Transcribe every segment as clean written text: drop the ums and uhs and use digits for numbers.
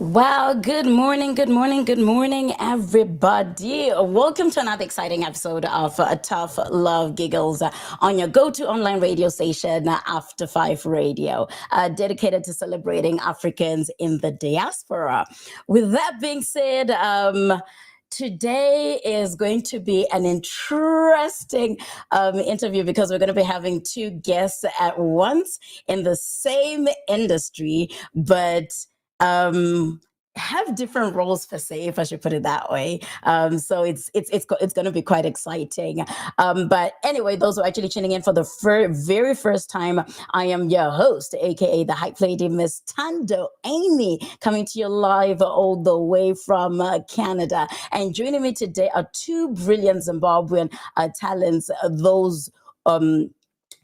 Wow, good morning, good morning, good morning, everybody. Welcome to another exciting episode of Tough Love Giggles on your go to online radio station, After5Radio, dedicated to celebrating Africans in the diaspora. With that being said, today is going to be an interesting interview because we're going to be having two guests at once in the same industry, but have different roles per se, if I should put it that way. So it's going to be quite exciting. But anyway, those who are actually tuning in for the very first time, I am your host, aka the hype lady, Miss Tando Amy, coming to you live all the way from Canada. And joining me today are two brilliant Zimbabwean talents. Those.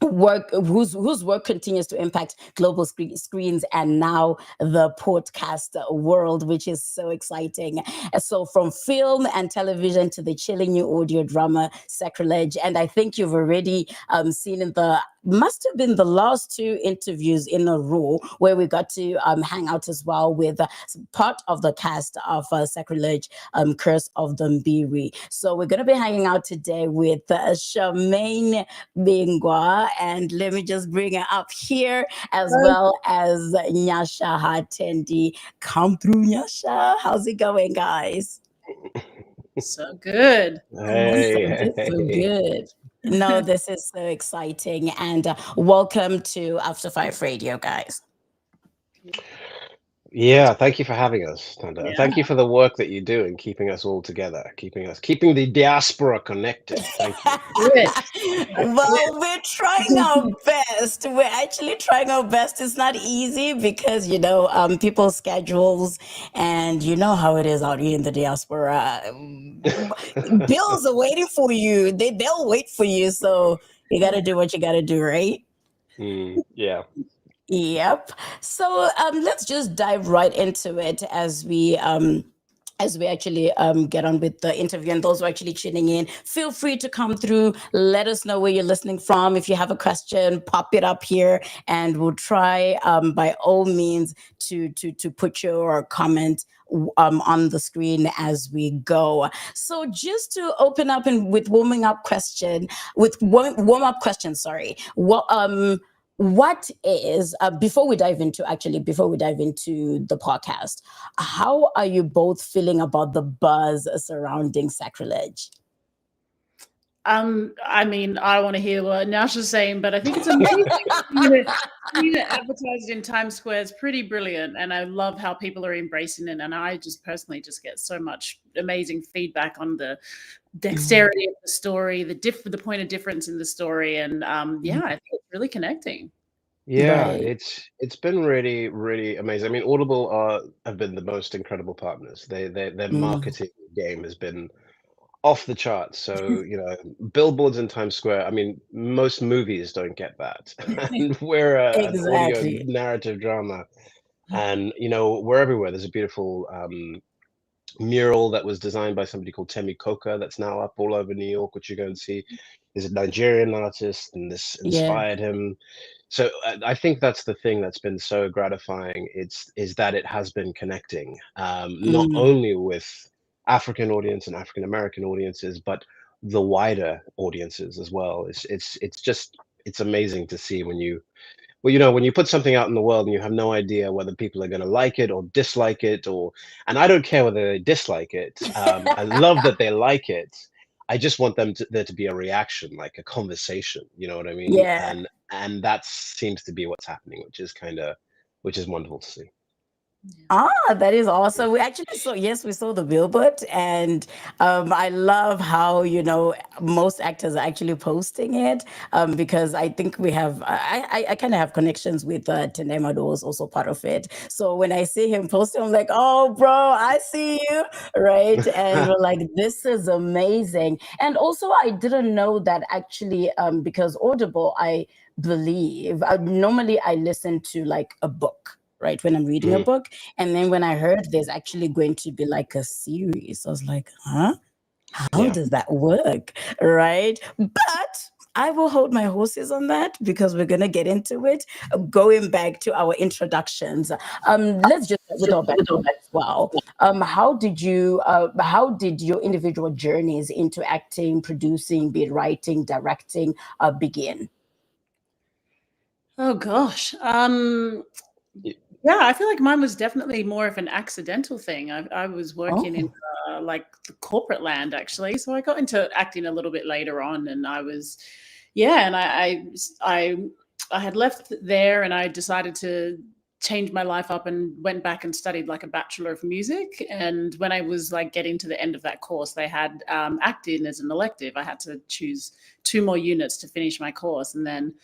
Work whose work continues to impact global screens and now the podcast world, which is so exciting. So from film and television to the chilling new audio drama Sacrilege, and I think you've already seen in the must have been the last two interviews in a row where we got to hang out as well with part of the cast of Sacrilege, Curse of the Mbirwi. So we're going to be hanging out today with Charmaine, Bingwa, and let me just bring her up here, as well as Nyasha Hatendi. Come through, Nyasha. How's it going, guys? So good. Awesome. So good. No, this is so exciting. And welcome to After5Radio, guys. Yeah, thank you for having us, Tanda. Yeah. Thank you for the work that you do in keeping us all together, keeping the diaspora connected. Thank you. Well, we're trying our best. We're actually trying our best. It's not easy because, people's schedules and you know how it is out here in the diaspora. Bills are waiting for you. They'll wait for you. So you got to do what you got to do, right? Yeah. Yep. So let's just dive right into it as we actually get on with the interview. And those who are actually tuning in, feel free to come through. Let us know where you're listening from. If you have a question, pop it up here, and we'll try by all means to put your comment on the screen as we go. So just to open up and with warm up question, sorry. What is before we dive into the podcast, how are you both feeling about the buzz surrounding Sacrilege? I mean, I want to hear what Nyasha's saying, but I think it's amazing. Seeing it advertised in Times Square is pretty brilliant, and I love how people are embracing it. And I just personally just get so much amazing feedback on the dexterity of the story, the point of difference in the story, and I think it's really connecting. Yeah, Right. it's been really, really amazing. I mean, Audible have been the most incredible partners. Their marketing game has been off the charts. So, billboards in Times Square, I mean, most movies don't get that. And we're an audio Exactly. narrative drama. And, we're everywhere. There's a beautiful mural that was designed by somebody called Temi Coca that's now up all over New York, which you go and see. He's a Nigerian artist, and this Yeah. inspired him. So I think that's the thing that's been so gratifying. Is that it has been connecting, not only with African audience and African American audiences, but the wider audiences as well. It's amazing to see when you put something out in the world and you have no idea whether people are going to like it or dislike it, and I don't care whether they dislike it. I love that they like it. I just want there to be a reaction, like a conversation. You know what I mean? Yeah. And that seems to be what's happening, which is wonderful to see. That is awesome. We actually we saw the billboard, and I love how most actors are actually posting it because I think we have I kind of have connections with Tenema, who was also part of it. So when I see him posting, I'm like, oh, bro, I see you, right? And we're like, this is amazing. And also, I didn't know that actually because Audible, I believe normally I listen to like a book, right, when I'm reading a book. And then when I heard there's actually going to be like a series, I was like, huh? How does that work? Right? But I will hold my horses on that because we're going to get into it. Going back to our introductions, let's just start with our background as well. How did your individual journeys into acting, producing, be it writing, directing, begin? Oh gosh. Yeah, I feel like mine was definitely more of an accidental thing. I was working in like the corporate land actually, so I got into acting a little bit later on, and I was, yeah, and I had left there, and I decided to change my life up and went back and studied like a Bachelor of Music. And when I was like getting to the end of that course, they had acting as an elective. I had to choose 2 more units to finish my course, and then.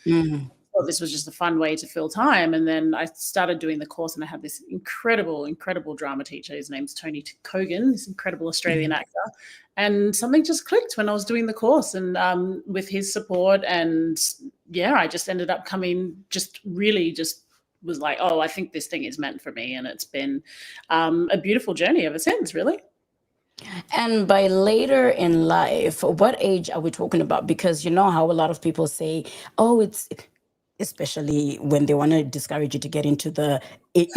Well, this was just a fun way to fill time. And then I started doing the course, and I had this incredible drama teacher. His name's Tony Cogan, this incredible Australian actor. And something just clicked when I was doing the course, and with his support. And yeah, I just ended up was like, oh, I think this thing is meant for me. And it's been a beautiful journey ever since, really. And by later in life, what age are we talking about? Because you know how a lot of people say, oh, it's especially when they want to discourage you to get into the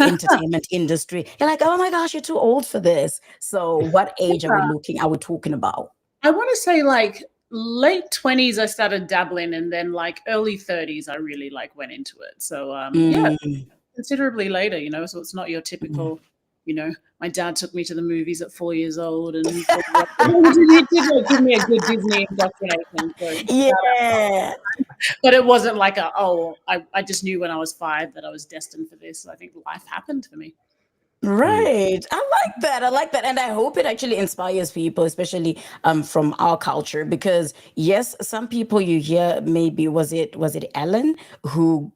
entertainment industry. They're like, oh my gosh, you're too old for this. So what age are we talking about? I want to say like late 20s I started dabbling, and then like early 30s I really like went into it. So yeah, considerably later, you know, so it's not your typical, you know, my dad took me to the movies at 4 years old, and he did give me a good Disney indoctrination. So, yeah. But it wasn't like I just knew when I was 5 that I was destined for this. I think life happened for me. Right. I like that. And I hope it actually inspires people, especially from our culture, because yes, some people you hear, maybe was it Ellen who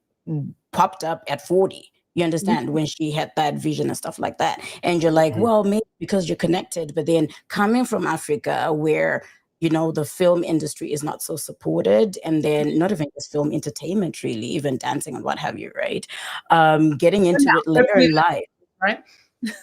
popped up at 40? You understand, when she had that vision and stuff like that. And you're like, well, maybe because you're connected, but then coming from Africa where, you know, the film industry is not so supported, and then not even just film entertainment, really, even dancing and what have you, right? Getting into it later in life. Right.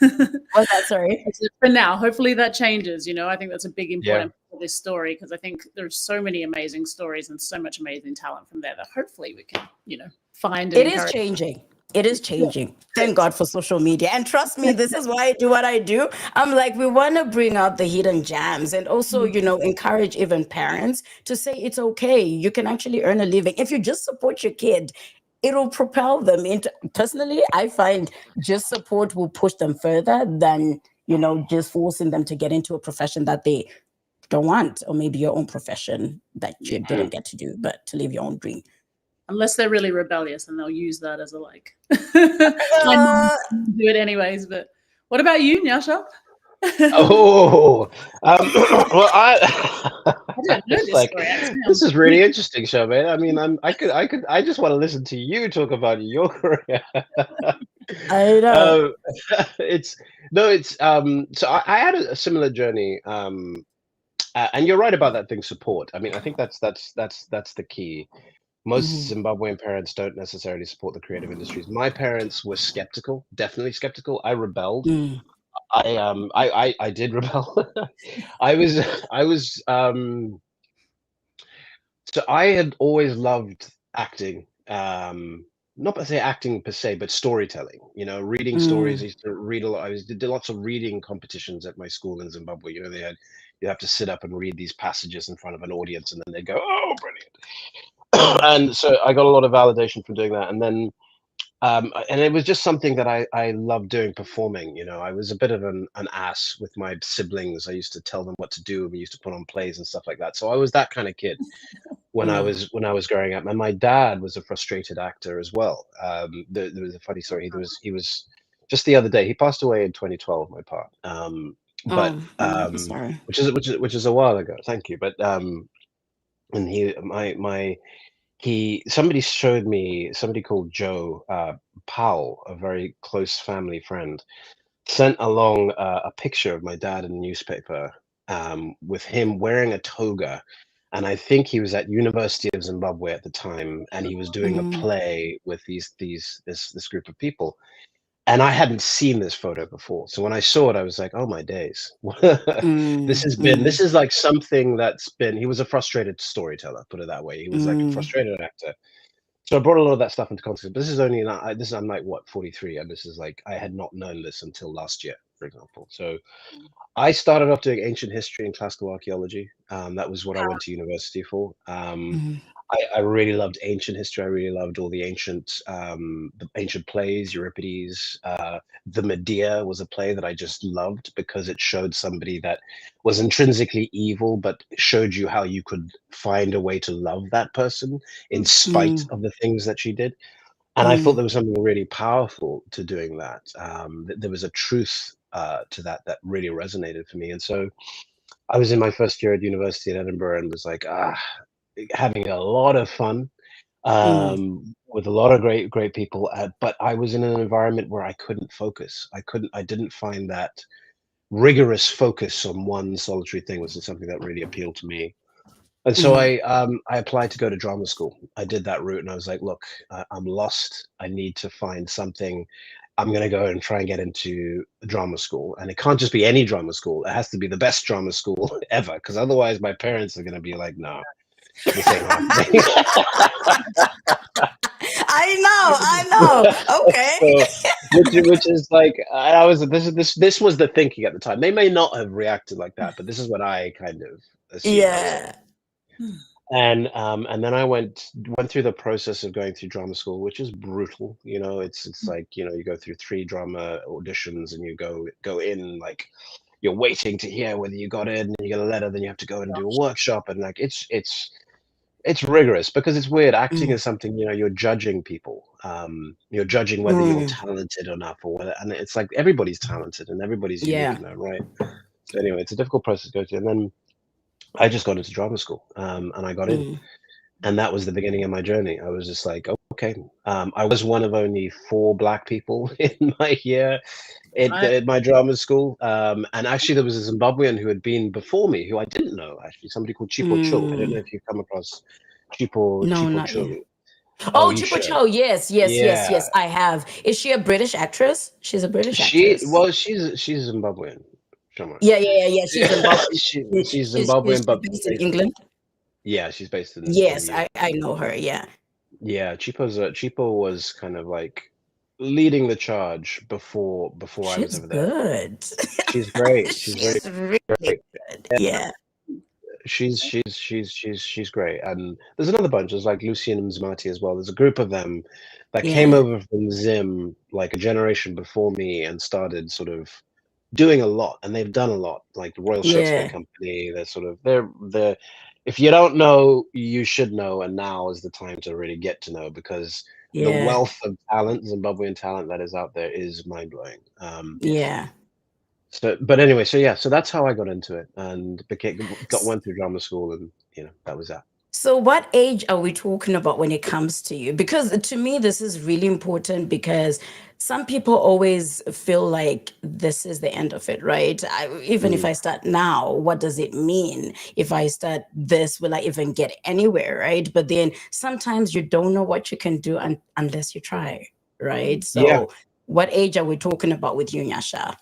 Was that, sorry? For now, hopefully that changes. You know, I think that's a big important part of this story, because I think there's so many amazing stories and so much amazing talent from there that hopefully we can, you know, find. It is changing. It is changing. Yeah. Thank God for social media. And trust me, this is why I do what I do. I'm like, we want to bring out the hidden gems, and also, you know, encourage even parents to say it's okay. You can actually earn a living. If you just support your kid, it'll propel them into, personally, I find just support will push them further than, you know, just forcing them to get into a profession that they don't want, or maybe your own profession that you didn't get to do, but to live your own dream. Unless they're really rebellious, and they'll use that as a like, do it anyways. But what about you, Nyasha? Well, I don't know this story. This is really interesting, Charmaine. I mean, I just want to listen to you talk about your career. I know. So I had a similar journey, and you're right about that thing, support. I mean, I think that's the key. Most Zimbabwean parents don't necessarily support the creative industries. My parents were skeptical, definitely skeptical. I rebelled. I did rebel. So I had always loved acting. Not per se acting per se, but storytelling. You know, reading stories. I used to read a lot. Did lots of reading competitions at my school in Zimbabwe. You know, you have to sit up and read these passages in front of an audience, and then they go, "Oh, brilliant!" And so I got a lot of validation from doing that, and then. And it was just something that I loved doing, performing. You know, I was a bit of an ass with my siblings. I used to tell them what to do. We used to put on plays and stuff like that. So I was that kind of kid when I was growing up. And my dad was a frustrated actor as well. There was a funny story. He was just the other day. He passed away in 2012. My part, sorry. which is a while ago. Thank you. But somebody showed me, somebody called Joe Powell, a very close family friend, sent along a picture of my dad in the newspaper with him wearing a toga. And I think he was at University of Zimbabwe at the time, and he was doing a play with this group of people. And I hadn't seen this photo before. So when I saw it, I was like, oh my days. Mm, This is like something he was a frustrated storyteller, put it that way. He was like a mm, frustrated actor. So I brought a lot of that stuff into context. But this is only, I'm like, what, 43? And this is like, I had not known this until last year, for example. So I started off doing ancient history and classical archaeology. That was what I went to university for. mm, I really loved ancient history. I really loved all the ancient plays, Euripides. The Medea was a play that I just loved because it showed somebody that was intrinsically evil, but showed you how you could find a way to love that person in spite mm, of the things that she did. And I thought mm, there was something really powerful to doing that. There was a truth to that really resonated for me. And so I was in my first year at university in Edinburgh and was like, having a lot of fun mm, with a lot of great people, but I was in an environment where I couldn't focus. I didn't find that rigorous focus on one solitary thing was something that really appealed to me. And so mm, I applied to go to drama school. I did that route, and I was like, look, I'm lost. I need to find something. I'm going to go and try and get into drama school, and it can't just be any drama school. It has to be the best drama school ever, because otherwise my parents are going to be like, no, this ain't happening. I know. Okay. So, which is like, I was this was the thinking at the time. They may not have reacted like that, but this is what I kind of assumed. I was like, Yeah. and then I went through the process of going through drama school, which is brutal. It's like, you go through 3 drama auditions, and you go in, like, you're waiting to hear whether you got in, and you get a letter, then you have to go and do a workshop, and like it's rigorous because it's weird. Acting Mm, is something, you're judging people. You're judging whether you're mm, talented enough, or whether, and it's like everybody's talented and everybody's unique yeah. in their right. So anyway, it's a difficult process to go through. And then I just got into drama school, and I got in, Mm, and that was the beginning of my journey. I was just like, okay. I was one of only 4 Black people in my year Right. at my drama school. And actually, there was a Zimbabwean who had been before me, who I didn't know, actually, somebody called Chipo Cho. I don't know mm. if you've come across Chipo No, Chipo not Cho. yet. Oh, Oh, you Triple should. Cho. Yes, yes, yes, Yeah. yes. I have. Is she a British actress? She's a British She actress. well, she's Zimbabwean, Charmaine. Yeah, yeah, yeah, yeah. She's Yeah, Zimbabwean. she's She's Zimbabwean, but based in based in, England. yeah, she's based in Yes, the I UK. know her. Yeah, Yeah, Chipo was kind of like leading the charge before I was she's ever there. good. She's great. She's very She's really great. good. Yeah, She's great. And there's another bunch. There's like Lucy and Mzimati as well. There's a group of them that came yeah, over from Zim like a generation before me and started sort of doing a lot, and they've done a lot. Like the Royal Shakespeare yeah, Company, they're if you don't know, you should know, and now is the time to really get to know, because the yeah, wealth of talent, Zimbabwean talent that is out there is mind blowing. yeah. So, but anyway, so yeah, so that's how I got into it, and went through drama school, and that was that. So, what age are we talking about when it comes to you? Because to me, this is really important because some people always feel like this is the end of it, right? Even if Mm. I start now, what does it mean? If I start this, will I even get anywhere, right? But then sometimes you don't know what you can do unless you try, right? Yeah. So, what age are we talking about with you, Nyasha?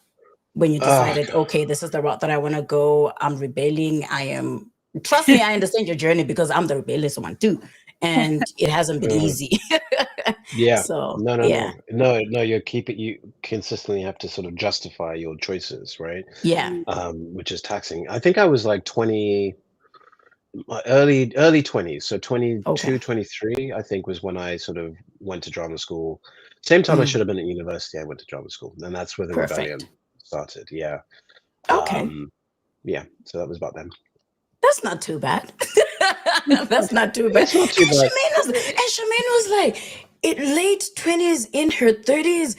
When you Uh, decided, okay, this is the route that I want to go, I'm rebelling, I am, trust me, I understand your journey because I'm the rebellious one too. And it hasn't been uh, easy. yeah. So, No, no, yeah, no, no, no. You consistently have to sort of justify your choices, right? yeah. Which is taxing. I think I was like 20, my early 20s, so Okay. 22, 23, I think, was when I sort of went to drama school. Same time I Mm, should have been at university, I went to drama school, and that's where the rebellion perfect. started. Yeah. Okay. Um, yeah. So that was about then. That's not too bad. That's not too bad. It's not too bad. And Charmaine was like, late 20s, in her 30s.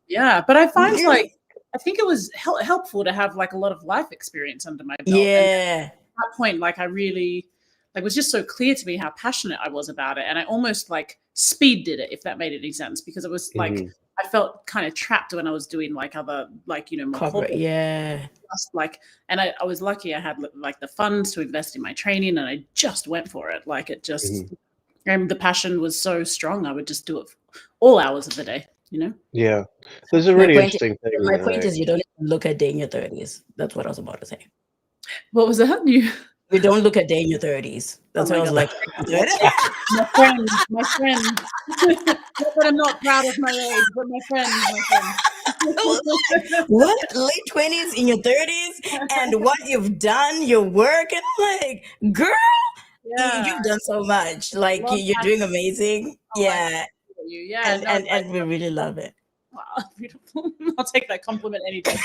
Yeah, but I find Really? like I think it was helpful to have like a lot of life experience under my belt, and Yeah. at that point, like I really like it was just so clear to me how passionate I was about it, and I almost like speed did it, if that made any sense, because it was like Mhm. I felt kind of trapped when I was doing like other like more Corporate. corporate Yeah. stuff, like, and I was lucky I had like the funds to invest in my training, and I just went for it. Like it just Mhm. and the passion was so strong, I would just do it all hours of the day. you know. Yeah. There's a My really point, interesting thing. my point is, you don't look a day in your 30s. That's what I was about to say. What was that? You? We don't look a day in your 30s. Oh That's why my I was god, like, my friend. Not that I'm not proud of my age, but my friend. what? Late 20s in your 30s and what you've done, your work, and I'm like, girl, Yeah, you've done so much. Like love you're that. doing amazing. Oh my Yeah. god, you. Yeah, And no, and like, and we really love it. wow, beautiful. I'll take that compliment any day.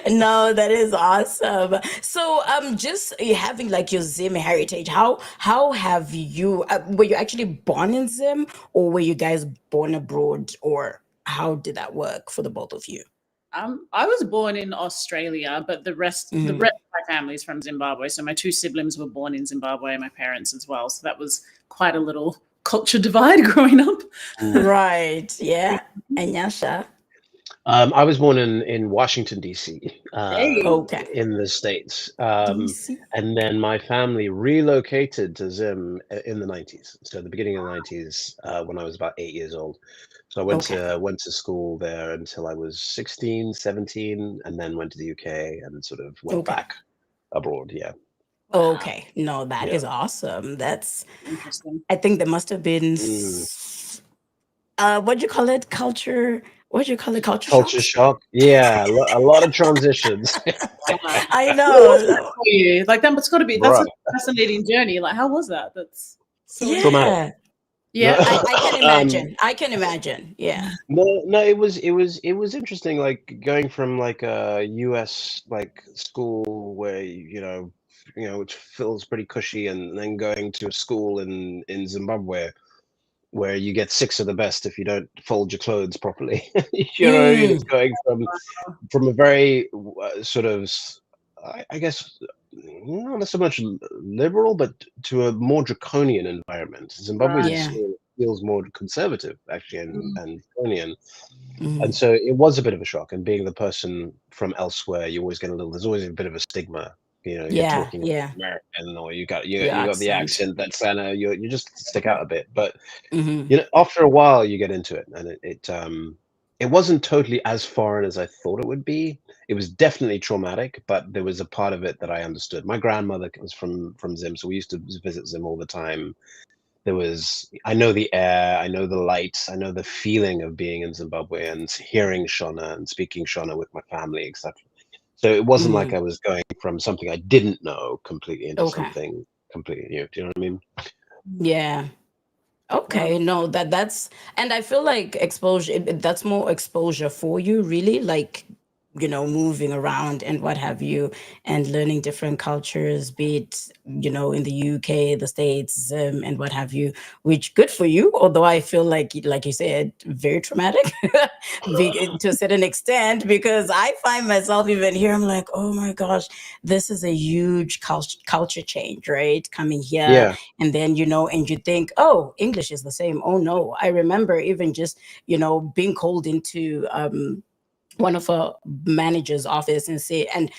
No, that is awesome. So just having like your Zim heritage, how have you were you actually born in Zim, or were you guys born abroad, or how did that work for the both of you? I was born in Australia, but the rest of Mhm. my family is from Zimbabwe. So my two siblings were born in Zimbabwe, my parents as well. So that was quite a little culture divide growing up. Right. Yeah. And Nyasha. I was born in Washington, D.C., Hey, Okay. in the States. DC. And then my family relocated to Zim in the 90s. So the beginning of the 90s, when I was about 8 years old. So I Okay. went to school there until I was 16, 17, and then went to the UK and sort of went Okay. back abroad. Yeah. wow, Okay. No, that Yeah. is awesome. That's interesting. I think there must have been Mm. what do you call it? What do you call it? Culture Culture shocks? shock. Yeah. A lot of transitions. Yeah. I What was that know. for you? Like that's got to be that's Bruh. a fascinating journey. Like how was that? That's so interesting. Traumatic. Yeah. No, Yeah. I can um, imagine. I can imagine. Yeah. no, it was interesting, like going from like a US like school where which feels pretty cushy, and then going to a school in Zimbabwe where you get six of the best if you don't fold your clothes properly. You know what I mean? It's Mm. going from a very sort of I guess not so much liberal, but to a more draconian environment. Zimbabwe Right. Yeah. still feels more conservative actually, Mm. and draconian. And Mm. so it was a bit of a shock. And being the person from elsewhere, you always get a little. There's always a bit of a stigma. You're Yeah. talking Yeah. American, or you Your got the accent. accent that's you just stick out a bit. But Hmm. after a while, you get into it, and it wasn't totally as foreign as I thought it would be. It was definitely traumatic, but there was a part of it that I understood. My grandmother was from Zim, so we used to visit Zim all the time. I know the air, I know the lights, I know the feeling of being in Zimbabwe and hearing Shona and speaking Shona with my family, etc. So it wasn't like Mm. I was going from something I didn't know completely into Okay. something completely new. Do you know what I mean? Yeah. Wow. Okay. No, that's and I feel like exposure. That's more exposure for you, really. Like moving around and what have you, and learning different cultures, be it in the UK, the States, and what have you. Which good for you. Although I feel like you said, very traumatic, to a certain extent, because I find myself even here. I'm like, oh my gosh, this is a huge culture change, right? Coming here, Yeah. and then and you think, oh, English is the same. Oh no, I remember even just being called into one of a manager's office and say, and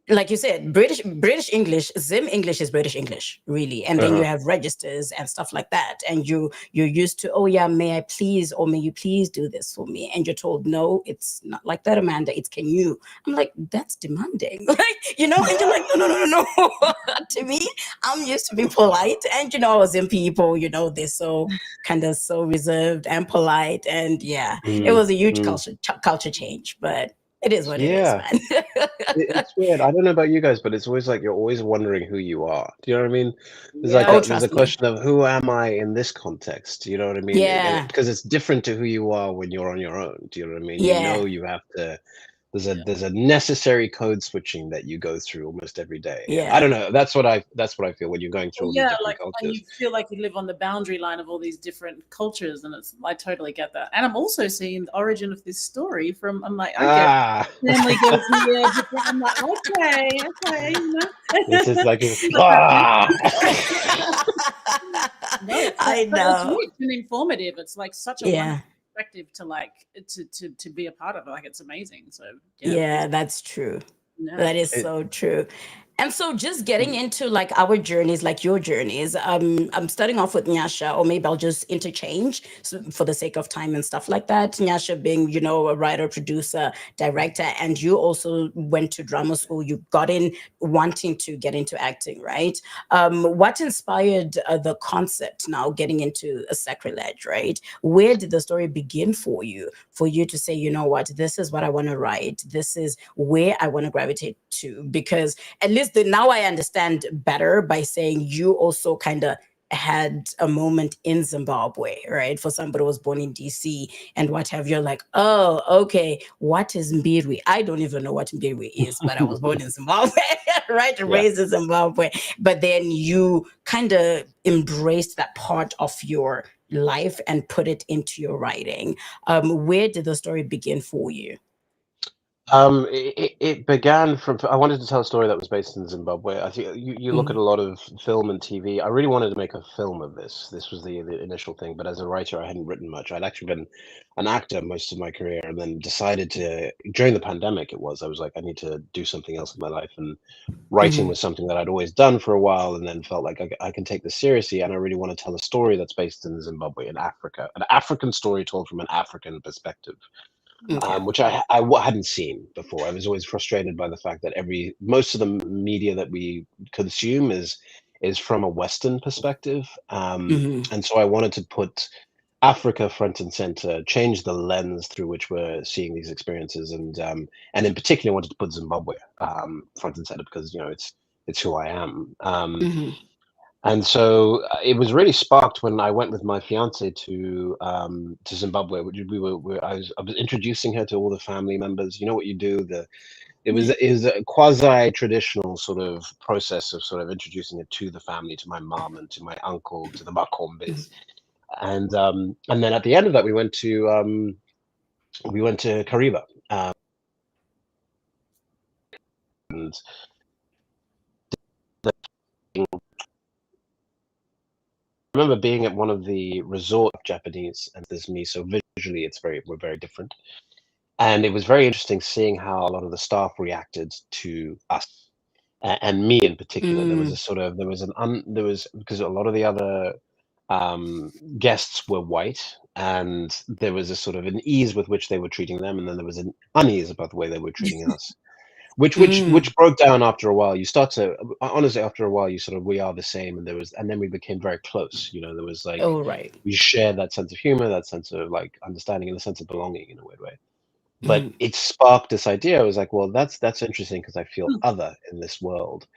like you said, British English, Zim English is British English, really. And then you Uh-huh. have registers and stuff like that. And you're used to, oh yeah, may I please, or may you please do this for me? And you're told, no, it's not like that, Amanda. It's can you. I'm like, that's demanding. And you're like, no, no, no, no. To me, I'm used to being polite. And Zim people, they're so kind of so reserved and polite. And yeah, it Mm, was a huge mm. culture change, but it is what it is, Yeah. man. It's weird. I don't know about you guys, but it's always like you're always wondering who you are. Do you know what I mean? Oh, Yeah. There's a trust me. question of who am I in this context? Do you know what I mean? Yeah. Because it's different to who you are when you're on your own. Do you know what I mean? Yeah. You have to. Yeah. There's a necessary code switching that you go through almost every day. And I Yeah. don't know. That's what I feel when you're going through Well, all these yeah, different like, and cultures. you feel like you live on the boundary line of all these different cultures, and I totally get that. And I'm also seeing the origin of this story from, I'm like, I get Ah, family goes here, different, I'm like, okay, this is like Like, ah. no, I but it's know. rich and informative. It's like such a Yeah. wonderful perspective to like to be a part of. Like it's amazing. So yeah, please, Yeah, that's true. yeah. That is It, so true. And so just getting into like our journeys, like your journeys, I'm starting off with Nyasha, or maybe I'll just interchange for the sake of time and stuff like that. Nyasha being, you know, a writer, producer, director, and you also went to drama school. You got in wanting to get into acting, right? What inspired the concept now getting into a Sacrilege, right? Where did the story begin for you to say, you know what, this is what I want to write. This is where I want to gravitate to, because at least now I understand better by saying you also kind of had a moment in Zimbabwe, right? For somebody who was born in DC and what have you, like, oh, okay, what is Mbirwi? I don't even know what Mbirwi is, but I was born in Zimbabwe, right? Yeah. Raised in Zimbabwe. But then you kind of embraced that part of your life and put it into your writing. Where did the story begin for you? It began from, I wanted to tell a story that was based in Zimbabwe. I think you look at a lot of film and TV. I really wanted to make a film of this. This was the initial thing, but as a writer, I hadn't written much. I'd actually been an actor most of my career, and then decided to, during the pandemic, I was like, I need to do something else in my life. And writing was something that I'd always done for a while, and then felt like I can take this seriously, and I really want to tell a story that's based in Zimbabwe, in Africa, an African story told from an African perspective. Okay. Which I hadn't seen before. I was always frustrated by the fact that most of the media that we consume is from a Western perspective, and so I wanted to put Africa front and center, change the lens through which we're seeing these experiences, and in particular, I wanted to put Zimbabwe front and center because, you know, it's who I am. And so it was really sparked when I went with my fiance to Zimbabwe. I was introducing her to all the family members. You know what you do. It was a quasi traditional sort of process of sort of introducing it to the family, to my mom and to my uncle, to the Makombes, and then at the end of that we went to Kariba, and I remember being at one of the resort Japanese, and there's me, so visually we're very different. And it was very interesting seeing how a lot of the staff reacted to us, and me in particular. There was a sort of, because a lot of the other guests were white, and there was a sort of an ease with which they were treating them, and then there was an unease about the way they were treating us. Which broke down after a while. You start to, honestly, after a while, you sort of, we are the same, and then we became very close. You know, there was like, Oh, right. we shared that sense of humor, that sense of like understanding, and a sense of belonging in a weird way. But it sparked this idea. I was like, well, that's interesting because I feel other in this world,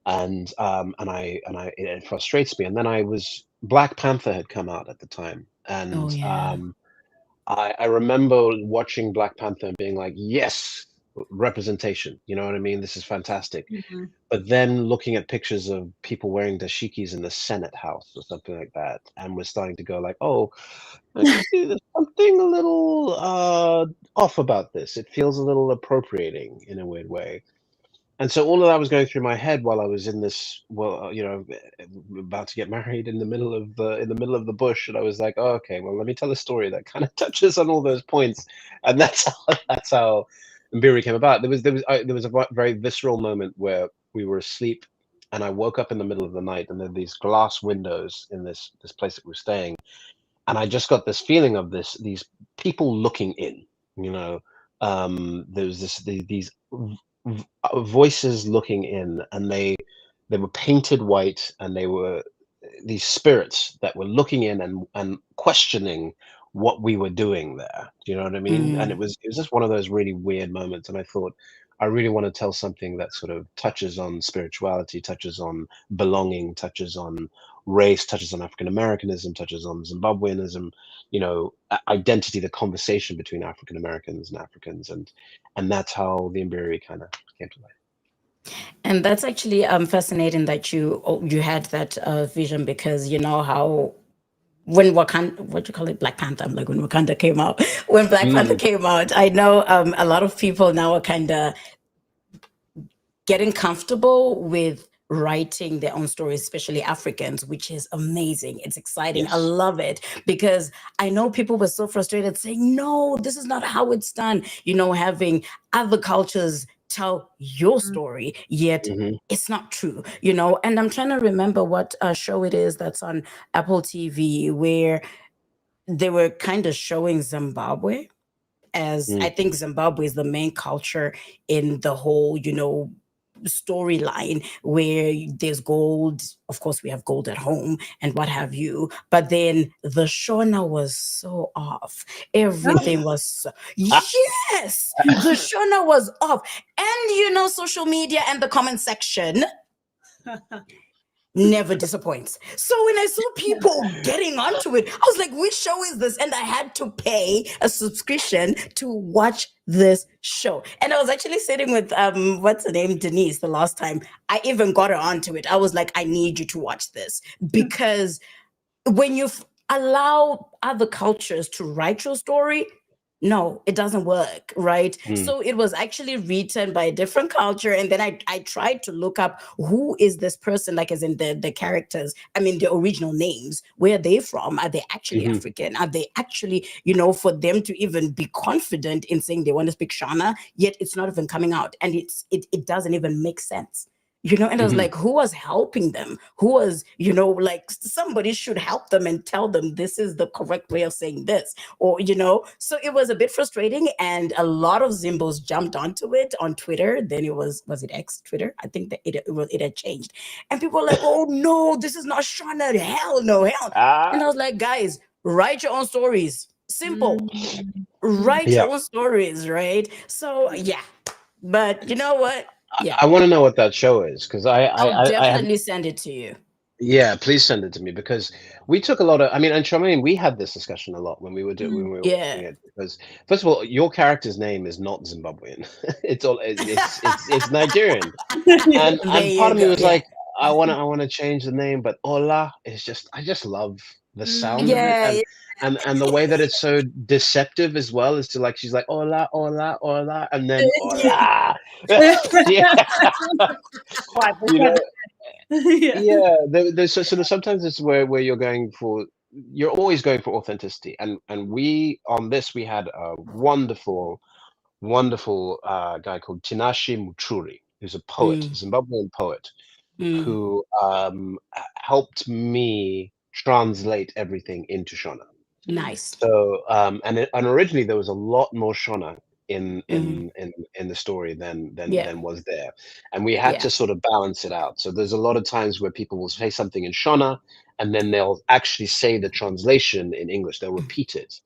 and it frustrates me. And then Black Panther had come out at the time, Oh, and yeah. I remember watching Black Panther and being like, yes, representation. You know what I mean? This is fantastic. But then looking at pictures of people wearing dashikis in the Senate House or something like that, and we're starting to go like, oh, actually, there's something a little off about this. It feels a little appropriating in a weird way. And so all of that was going through my head while I was in this, well, you know, about to get married in the middle of the bush, and I was like, oh, okay, well, let me tell a story that kind of touches on all those points, and that's how Mbirwi came about. There was a very visceral moment where we were asleep, and I woke up in the middle of the night, and there were these glass windows in this place that we were staying, and I just got this feeling of these people looking in, you know. There was these voices looking in, and they were painted white, and they were these spirits that were looking in and questioning what we were doing there. Do you know what I mean? And it was just one of those really weird moments, and I thought, I really want to tell something that sort of touches on spirituality, touches on belonging, touches on race, touches on African Americanism, touches on Zimbabweanism, you know, identity, the conversation between African Americans and Africans, and that's how the Mbirwi kind of came to life. And that's actually fascinating that you had that vision, because you know how when Wakanda, what you call it, Black Panther, I'm like, when Wakanda came out, when Black Panther came out, I know a lot of people now are kind of getting comfortable with writing their own stories, especially Africans, which is amazing. It's exciting. I Yes. love it, because I know people were so frustrated saying, no, this is not how it's done. You know, having other cultures tell your story, yet Mhm. it's not true, And I'm trying to remember what show it is that's on Apple TV, where they were kind of showing Zimbabwe, as I Mm. think Zimbabwe is the main culture in the whole, storyline, where there's gold. Of course, we have gold at home and what have you. But then the Shona was so off. Everything was so, yes, the Shona was off. And social media and the comment section never disappoints. So when I saw people getting onto it, I was like, which show is this? And I had to pay a subscription to watch this show. And I was actually sitting with what's her name, Denise, the last time. I even got her onto it. I was like, I need you to watch this, because when you allow other cultures to write your story, no, it doesn't work, right? So it was actually written by a different culture. And then I tried to look up, who is this person, like as in the characters, I mean, the original names, where are they from? Are they actually African? Are they actually, for them to even be confident in saying they want to speak Shona, yet it's not even coming out. And it doesn't even make sense. And I was like, who was helping them? Who was, like, somebody should help them and tell them this is the correct way of saying this, or, so it was a bit frustrating. And a lot of Zimbos jumped onto it on Twitter. Then it was it X, Twitter? I think that it had changed. And people were like, oh no, this is not Shona. Hell no, hell. And I was like, guys, write your own stories. Simple. Write your own stories, right? So yeah. But you know what? Yeah. I want to know what that show is, because I'll definitely send it to you. Yeah, please send it to me, because we took a lot of, I mean, and Charmaine, we had this discussion a lot when we were when we were watching it, because first of all, your character's name is not Zimbabwean. It's Nigerian. And part of me was like, I want to change the name, but Ola is just, I just love the sound of it, and the way that it's so deceptive as well, is to, like, she's like Ola, Ola, Ola, and then Ola. Sometimes it's where you're always going for authenticity, and we on this, we had a wonderful guy called Tinashe Muchuri, who's a poet, Zimbabwean poet, who helped me translate everything into Shona. Nice. So and originally there was a lot more Shona in the story than was there, and we had to sort of balance it out. So there's a lot of times where people will say something in Shona, and then they'll actually say the translation in English. They'll repeat it,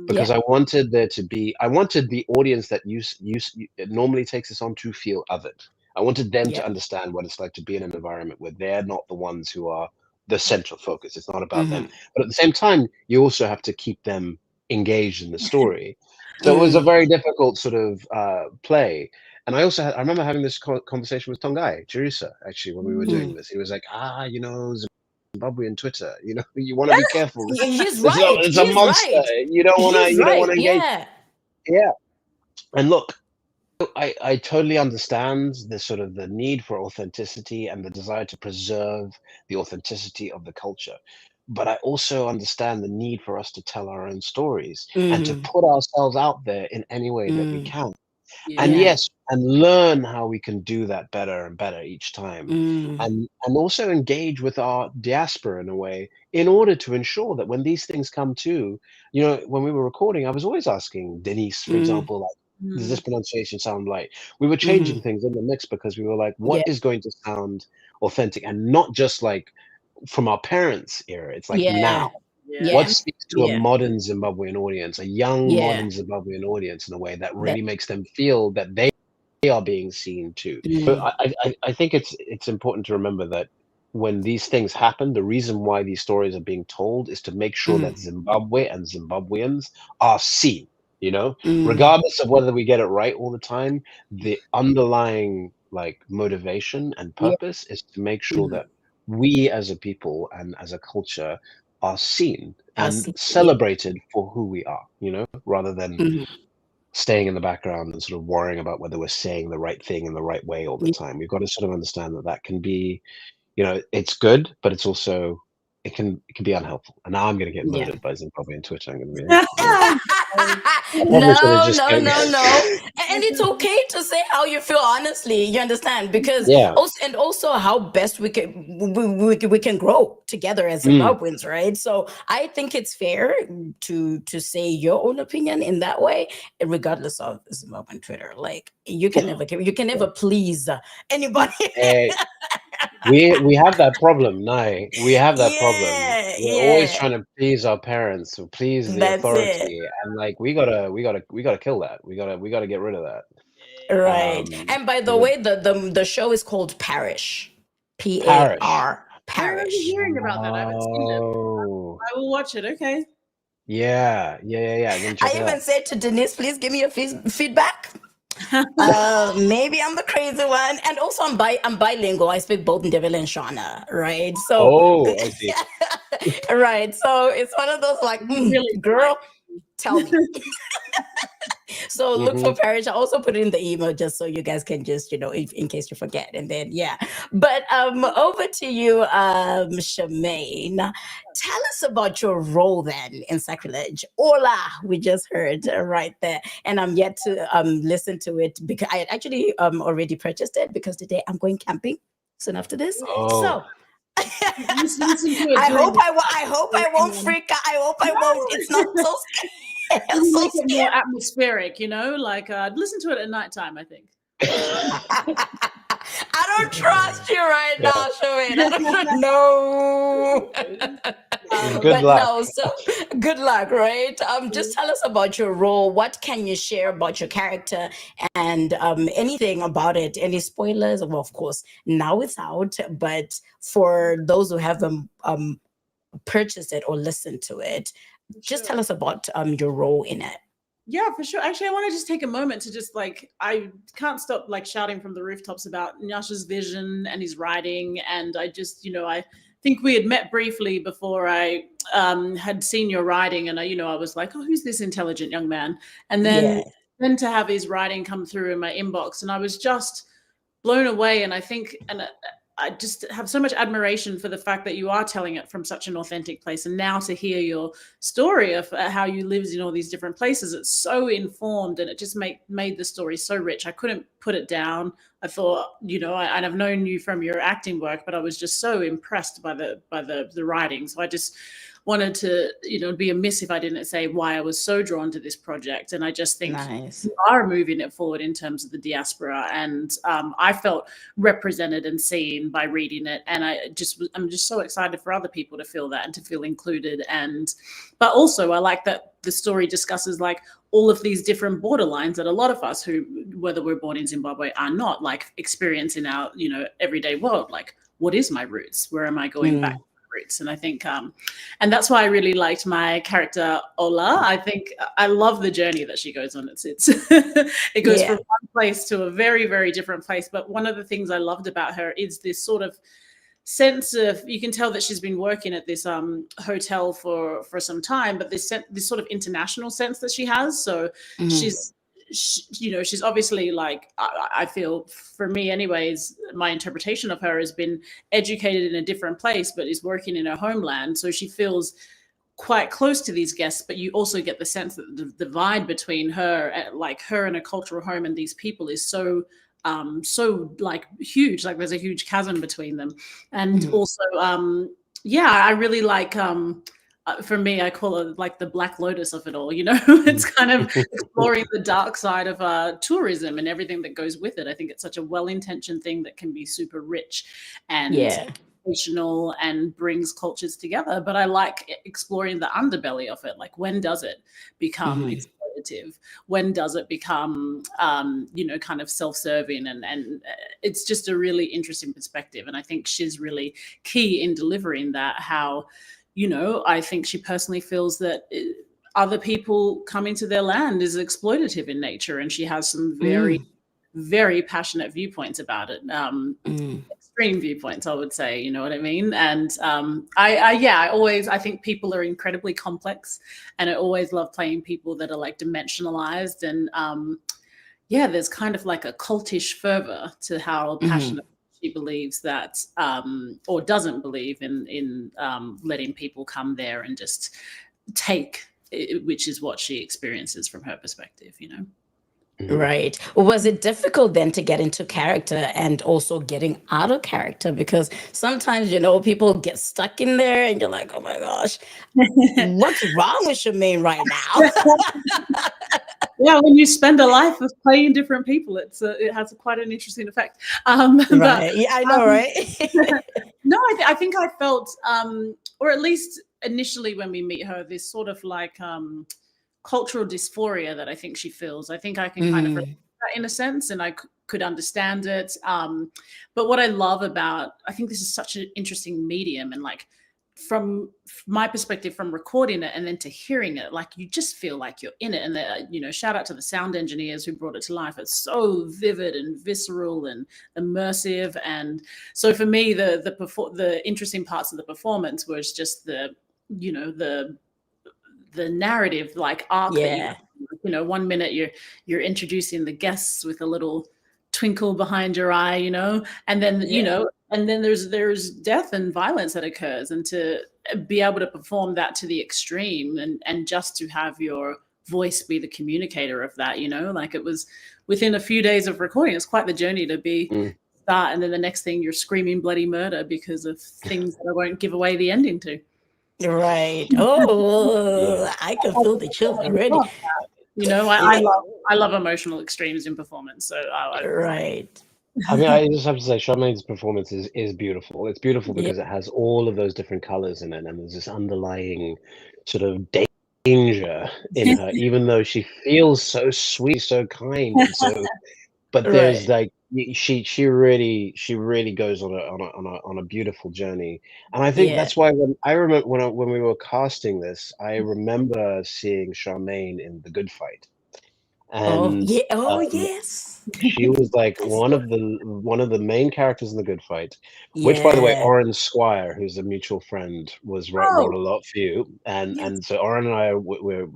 because I wanted the audience that it normally takes us on to feel othered. I wanted them to understand what it's like to be in an environment where they're not the ones who are the central focus. It's not about them, but at the same time, you also have to keep them engaged in the story. So it was a very difficult sort of play. And I remember having this conversation with Tongai Chirisa, actually, when we were doing this. He was like, Zimbabwean Twitter, you want to be careful. He's right. It's a monster. Right. You don't want to engage. Yeah. And look, I totally understand the sort of the need for authenticity and the desire to preserve the authenticity of the culture. But I also understand the need for us to tell our own stories and to put ourselves out there in any way that we can. And and learn how we can do that better and better each time. And also engage with our diaspora in a way, in order to ensure that when these things come to, when we were recording, I was always asking Denise, for example, like, does this pronunciation sound right? We were changing things in the mix, because we were like, what is going to sound authentic, and not just like from our parents' era. It's like now. What speaks to a modern Zimbabwean audience, a young modern Zimbabwean audience, in a way that really makes them feel that they are being seen too. So I think it's important to remember that when these things happen, the reason why these stories are being told is to make sure that Zimbabwe and Zimbabweans are seen. Regardless of whether we get it right all the time, the underlying, like, motivation and purpose is to make sure that we as a people and as a culture are seen and celebrated for who we are, rather than staying in the background and sort of worrying about whether we're saying the right thing in the right way all the time. We've got to sort of understand that can be, it's good, but it's also it can be unhelpful. And now I'm going to get Yeah. murdered by Zimbabwean Twitter. I'm going to be. No. And it's okay to say how you feel honestly. You understand? Because also how best we can grow together as Zimbabweans, right? So I think it's fair to say your own opinion in that way, regardless of Zimbabwean Twitter. Like you can never please anybody. We have that problem, Nai. We have that problem. We're always trying to please our parents or please the authority, and like we gotta kill that. We gotta get rid of that. Right. And by the way, the show is called Parish. P-A-R. Parish. I was hearing about that. I haven't seen it. I will watch it. Okay. Yeah. I even said to Denise, please give me a feedback. Maybe I'm the crazy one, and also I'm bilingual. I speak both Ndebele and Shona, right? So I see. Right. So it's one of those like, really, girl, tell me. So look for Parish. I also put it in the email just so you guys can just, in case you forget. And then, But over to you, Charmaine. Tell us about your role then in Sacrilege. Hola, we just heard right there. And I'm yet to listen to it because I actually already purchased it because today I'm going camping soon after this. So I hope I won't freak out. I hope I won't. It's not so scary. Make it more atmospheric, like listen to it at nighttime, I think. I don't trust you right now, Charmaine. I don't know. Good luck. No, so good luck, right? Just tell us about your role. What can you share about your character and anything about it? Any spoilers? Well, of course, now it's out, but for those who haven't purchased it or listened to it, just tell us about your role in it. Yeah, for sure. Actually, I want to just take a moment to just I can't stop shouting from the rooftops about Nyasha's vision and his writing. And I just, I think we had met briefly before I had seen your writing. And I was like, oh, who's this intelligent young man? And then to have his writing come through in my inbox, and I was just blown away. And I think, I just have so much admiration for the fact that you are telling it from such an authentic place. And now to hear your story of how you lived in all these different places, it's so informed, and it just made the story so rich. I couldn't put it down. I thought, and I've known you from your acting work, but I was just so impressed by the writing. So I just wanted to, it'd be amiss if I didn't say why I was so drawn to this project. And I just think you are moving it forward in terms of the diaspora. And I felt represented and seen by reading it. And I'm just so excited for other people to feel that and to feel included. But also I like that the story discusses all of these different borderlines that a lot of us who, whether we're born in Zimbabwe or not, experience in our, everyday world. What is my roots? Where am I going back? Roots. And I think and that's why I really liked my character Ola. I think I love the journey that she goes on. It's it goes from one place to a very, very different place. But one of the things I loved about her is this sort of sense of, you can tell that she's been working at this hotel for some time, but this sort of international sense that she has. So she's obviously I feel, for me anyways, my interpretation of her has been educated in a different place, but is working in her homeland. So she feels quite close to these guests, but you also get the sense that the divide between her, her and a cultural home and these people is so huge. There's a huge chasm between them. And also, I really for me, I call it the Black Lotus of it all. It's kind of exploring the dark side of tourism and everything that goes with it. I think it's such a well-intentioned thing that can be super rich and educational and brings cultures together. But I like exploring the underbelly of it. When does it become exploitative? When does it become, kind of self-serving? And it's just a really interesting perspective. And I think she's really key in delivering that, how I think she personally feels that other people coming to their land is exploitative in nature. And she has some very, very passionate viewpoints about it. Extreme viewpoints, I would say, you know what I mean? And I think people are incredibly complex, and I always love playing people that are dimensionalized. And there's kind of a cultish fervor to how passionate she believes that, or doesn't believe in letting people come there and just take, which is what she experiences from her perspective, you know. Right. Was it difficult then to get into character and also getting out of character? Because sometimes, people get stuck in there and you're like, oh my gosh, what's wrong with Charmaine right now? Yeah, when you spend a life of playing different people, it has quite an interesting effect. Right. Yeah, I know, right? No, I think I felt, or at least initially when we meet her, this sort of like cultural dysphoria that I think she feels. I think I can kind of relate to that in a sense, and I could understand it. But what I love about, I think this is such an interesting medium, and like from my perspective, from recording it and then to hearing it, like you just feel like you're in it. And shout out to the sound engineers who brought it to life. It's so vivid and visceral and immersive. And so for me, the interesting parts of the performance was just the narrative like arc that you 1 minute you're introducing the guests with a little twinkle behind your eye, and then and then there's death and violence that occurs, and to be able to perform that to the extreme and just to have your voice be the communicator of that, like it was within a few days of recording. It's quite the journey to be start, and then the next thing you're screaming bloody murder because of things that I won't give away the ending to. Right. Oh, I can feel the chills already. I love emotional extremes in performance. So right. I mean, I just have to say, Charmaine's performance is beautiful. It's beautiful because it has all of those different colors in it, and there's this underlying sort of danger in her, even though she feels so sweet, so kind, and so. But there's like she really goes on a beautiful journey, and I think that's why when I remember when we were casting this, I remember seeing Charmaine in The Good Fight. And yes, she was like one of the main characters in The Good Fight, which, by the way, Oren Squire, who's a mutual friend, wrote a lot for you, and so Oren and I we're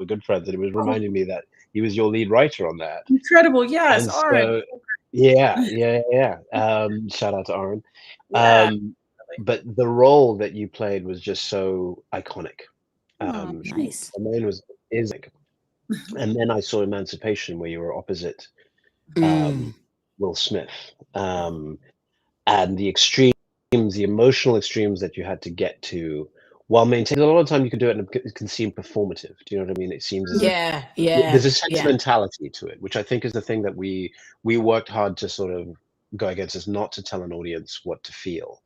good friends, and it was reminding me that he was your lead writer on that. Incredible, yes, and Oren. So, yeah. Shout out to Oren. But the role that you played was just so iconic. Nice. Charmaine is like. And then I saw Emancipation, where you were opposite Will Smith, and the emotional extremes that you had to get to, while maintaining. A lot of the time, you can do it, and it can seem performative. Do you know what I mean? It seems as if there's a sentimentality to it, which I think is the thing that we worked hard to sort of go against, is not to tell an audience what to feel,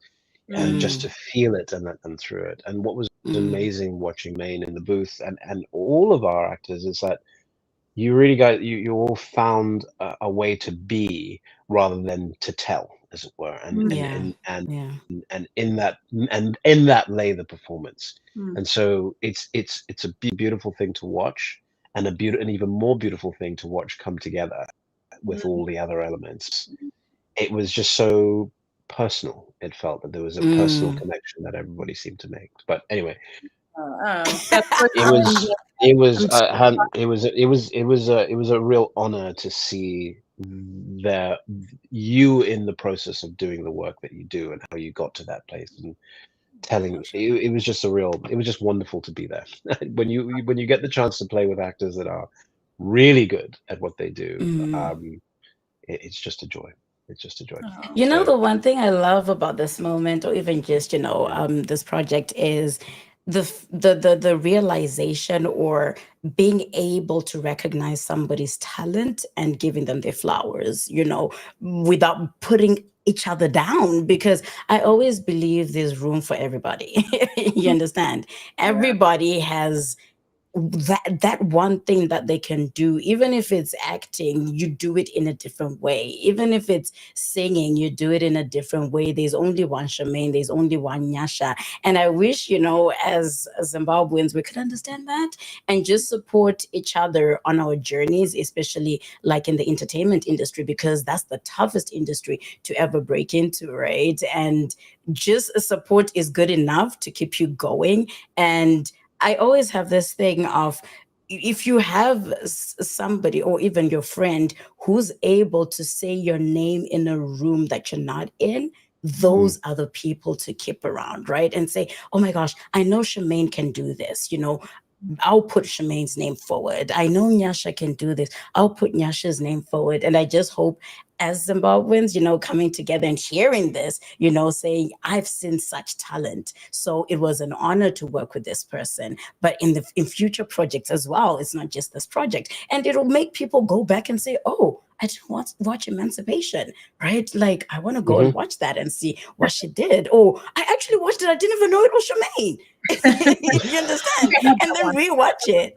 and just to feel it and through it. And what was amazing watching Maine in the booth and all of our actors is that you really you all found a way to be rather than to tell, as it were, and in that lay the performance. And so it's a beautiful thing to watch, and an even more beautiful thing to watch come together with all the other elements. It was just so personal. It felt that there was a personal connection that everybody seemed to make. But anyway, it was a real honor to see you in the process of doing the work that you do and how you got to that place, and it was just wonderful to be there. when you get the chance to play with actors that are really good at what they do, it's just a joy. It's just a joy. The one thing I love about this moment, or even just this project, is the realization, or being able to recognize somebody's talent and giving them their flowers, without putting each other down, because I always believe there's room for everybody. You understand? Everybody has that one thing that they can do. Even if it's acting, you do it in a different way. Even if it's singing, you do it in a different way. There's only one Charmaine, there's only one Nyasha. And I wish, as Zimbabweans, we could understand that and just support each other on our journeys, especially like in the entertainment industry, because that's the toughest industry to ever break into, right? And just support is good enough to keep you going. And I always have this thing of, if you have somebody or even your friend who's able to say your name in a room that you're not in, those are the people to keep around, right? And say, oh my gosh, I know Charmaine can do this. I'll put Charmaine's name forward. I know Nyasha can do this. I'll put Nyasha's name forward. And I just hope, as Zimbabweans, coming together and hearing this, saying, I've seen such talent. So it was an honor to work with this person. But in future projects as well, it's not just this project. And it'll make people go back and say, oh, I didn't watch Emancipation, right? Like, I want to go and watch that and see what she did. Oh, I actually watched it. I didn't even know it was Charmaine. You understand? And then rewatch it.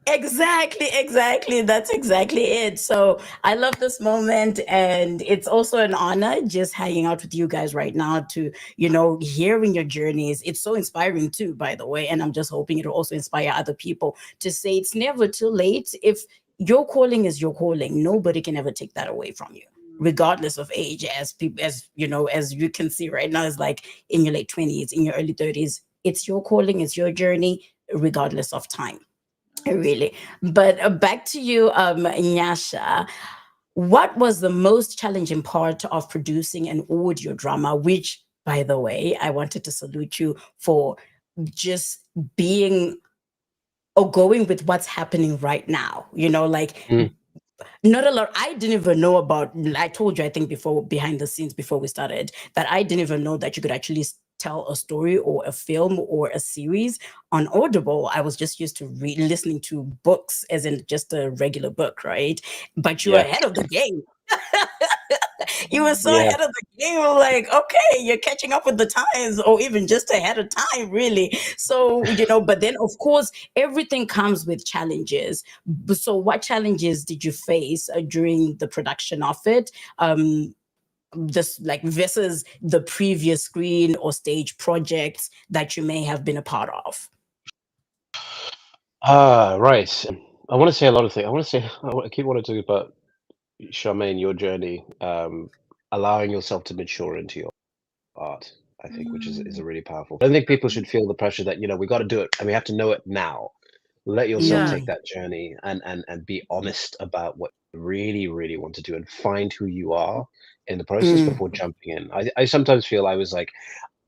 Exactly. That's exactly it. So I love this moment, and it's also an honor just hanging out with you guys right now to, hearing your journeys. It's so inspiring too, by the way. And I'm just hoping it'll also inspire other people to say it's never too late. If your calling is your calling, nobody can ever take that away from you, regardless of age. As people, as you can see right now, it's like in your late 20s, in your early 30s, it's your calling, it's your journey, regardless of time. Really. But back to you, Nyasha. What was the most challenging part of producing an audio drama? Which, by the way, I wanted to salute you for just being or going with what's happening right now. Not a lot. I didn't even know about, I told you, I think before, behind the scenes, before we started, that I didn't even know that you could actually tell a story or a film or a series on Audible. I was just used to listening to books as in just a regular book, right? But you were ahead of the game. You were so ahead of the game. Like, okay, you're catching up with the times, or even just ahead of time, really. So, but then of course, everything comes with challenges. So what challenges did you face during the production of it? Just like versus the previous screen or stage projects that you may have been a part of? Right. I want to say a lot of things. I keep wanting to talk about Charmaine, your journey, allowing yourself to mature into your art, I think, which is a really powerful. I don't think people should feel the pressure that, we got to do it and we have to know it now. Let yourself take that journey and be honest about what you really, really want to do and find who you are in the process before jumping in. I sometimes feel I was like,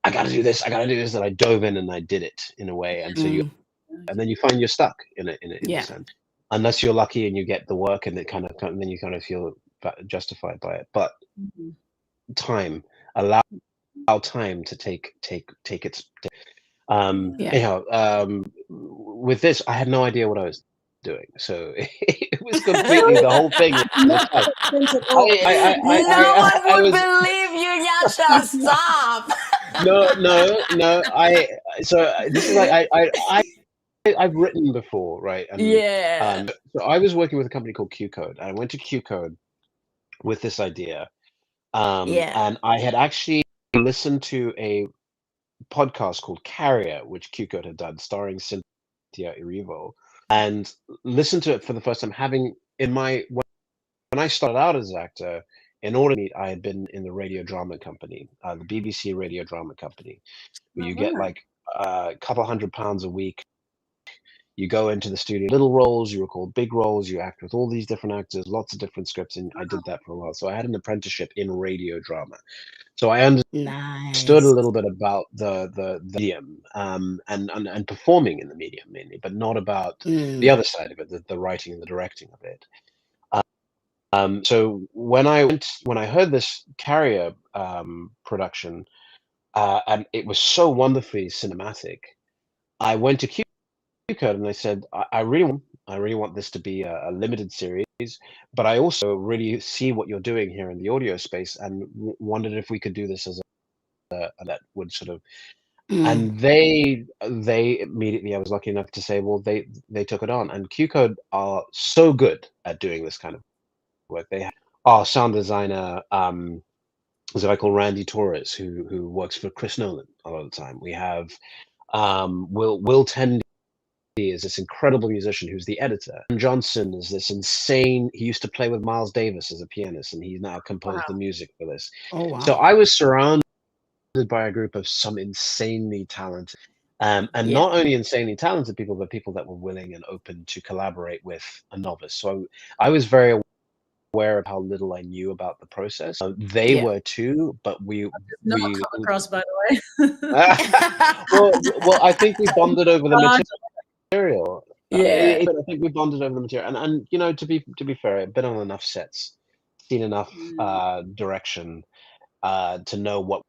I got to do this, and I dove in and I did it in a way. And so and then you find you're stuck in a sense. Unless you're lucky and you get the work and then you kind of feel justified by it. But time, allow time to take its. Anyhow, with this, I had no idea what I was doing, so it was completely the whole thing. No one would believe you, Nyasha. Stop. No. So this is like I've written before, right? And, so I was working with a company called Q Code. I went to Q Code with this idea, and I had actually listened to a podcast called Carrier, which Q Code had done, starring Cynthia Erivo, and listened to it for the first time. Having when I started out as an actor, in order to meet, I had been in the radio drama company, the BBC radio drama company, where you get like a couple £100 a week. You go into the studio, little roles, you record big roles, you act with all these different actors, lots of different scripts, and I did that for a while. So I had an apprenticeship in radio drama. So I understood a little bit about the medium and performing in the medium mainly, but not about the other side of it, the writing and the directing of it. So when I heard this Carrier production, and it was so wonderfully cinematic, I went to Q Code and I said, I really want this to be a limited series, but I also really see what you're doing here in the audio space, and wondered if we could do this as that would sort of. And they immediately, I was lucky enough to say, well, they took it on, and Q Code are so good at doing this kind of work. They have our sound designer, as I call Randy Torres, who works for Chris Nolan a lot of the time. We have Will Tendi is this incredible musician who's the editor. Johnson is this insane. He used to play with Miles Davis as a pianist, and he's now composed the music for this. Oh wow! So I was surrounded by a group of some insanely talented And not only insanely talented people, but people that were willing and open to collaborate with a novice. So I was very aware of how little I knew about the process. They were too, but we Not come across, by the way. well, I think we bonded over the material. Yeah. I think we bonded over the material, and you know, to be fair, I've been on enough sets, seen enough direction to know what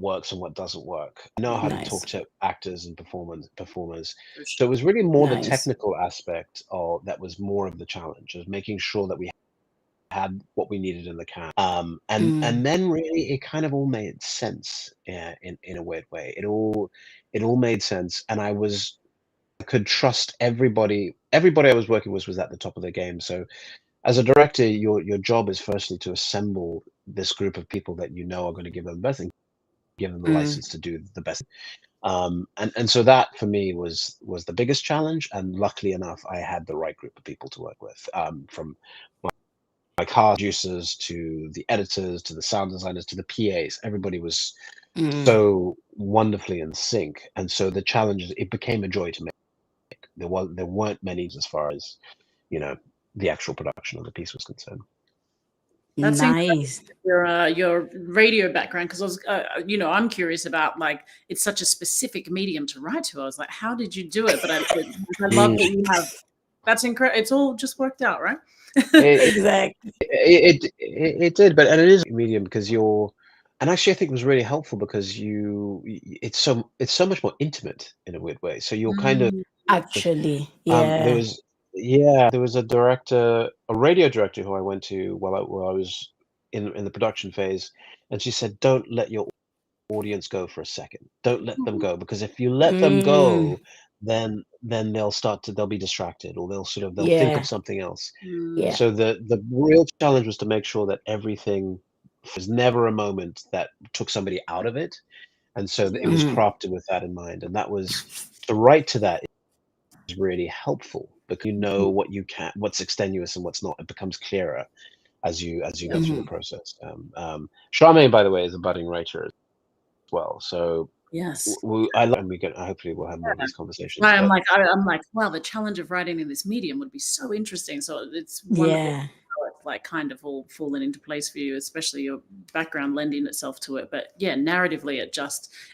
works and what doesn't work. I know how to talk to actors and performers. So it was really more the technical aspect of that was more of the challenge, of making sure that we had what we needed in the can. And then really it kind of all made sense in a weird way. It all made sense, and I could trust everybody. Everybody I was working with was at the top of their game. So as a director, your job is firstly to assemble this group of people that you know are going to give them the best and give them the license to do the best. And so that for me was the biggest challenge. And luckily enough, I had the right group of people to work with, from my cast producers to the editors to the sound designers to the PAs. Everybody was so wonderfully in sync. And so the challenges, it became a joy to make. There weren't many as far as, you know, the actual production of the piece was concerned. That's nice. Your radio background, because I was, I'm curious about, like, it's such a specific medium to write to. I was like, how did you do it? But I love that you have. That's incredible. It's all just worked out, right? Exactly. It did, but and it is a medium because and actually I think it was really helpful because it's so much more intimate in a weird way. So you're kind of actually, there was a radio director who I went to while I was in the production phase, and she said, "Don't let your audience go for a second. Don't let them go, because if you let them go, then they'll be distracted, or they'll think of something else." So the real challenge was to make sure that everything was never a moment that took somebody out of it, and so it was crafted with that in mind. And that was the right to that is really helpful, because you know what's extenuous and what's not. It becomes clearer as you go through the process. Charmaine, by the way, is a budding writer as well. So yes, hopefully we'll have more of these conversations. Right, I'm like, wow, the challenge of writing in this medium would be so interesting. So it's wonderful how it's like kind of all fallen into place for you, especially your background lending itself to it. But yeah, narratively,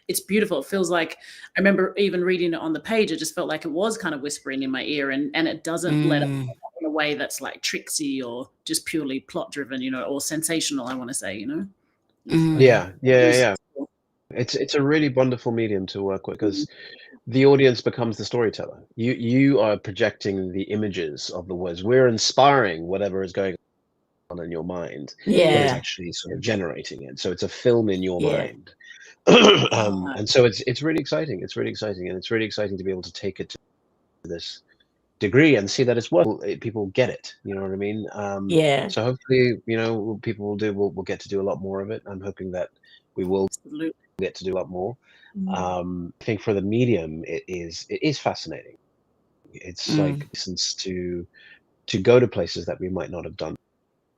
it's beautiful. It feels like, I remember even reading it on the page, it just felt like it was kind of whispering in my ear, and it doesn't let it in a way that's like tricksy or just purely plot driven, or sensational, I want to say, Yeah. It's a really wonderful medium to work with, because the audience becomes the storyteller. You are projecting the images of the words. We're inspiring whatever is going on in your mind. That is actually sort of generating it. So it's a film in your mind. And so it's really exciting. It's really exciting, and it's really exciting to be able to take it to this degree and see that it's people get it. You know what I mean? So hopefully, people will get to do a lot more of it. I'm hoping that we will get to do a lot more. I think for the medium, it is fascinating. It's like since to go to places that we might not have done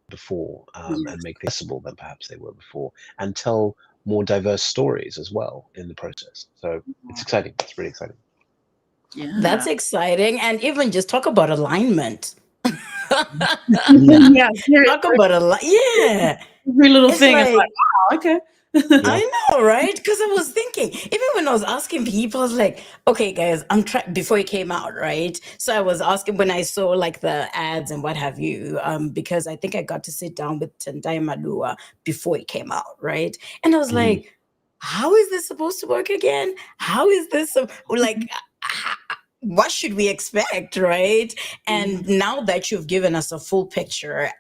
before, and make things accessible than perhaps they were before, and tell more diverse stories as well in the process. So it's exciting. It's really exciting. Yeah, that's exciting. And even just talk about alignment. Talk about every little thing. It's like, wow, okay. I know, right? Because I was thinking, even when I was asking people, I was like, okay, guys, I'm trying, before it came out, right? So I was asking when I saw like the ads and what have you, because I think I got to sit down with Tendai Malua before it came out, right? And I was like, how is this supposed to work again? How is this what should we expect, right? And now that you've given us a full picture,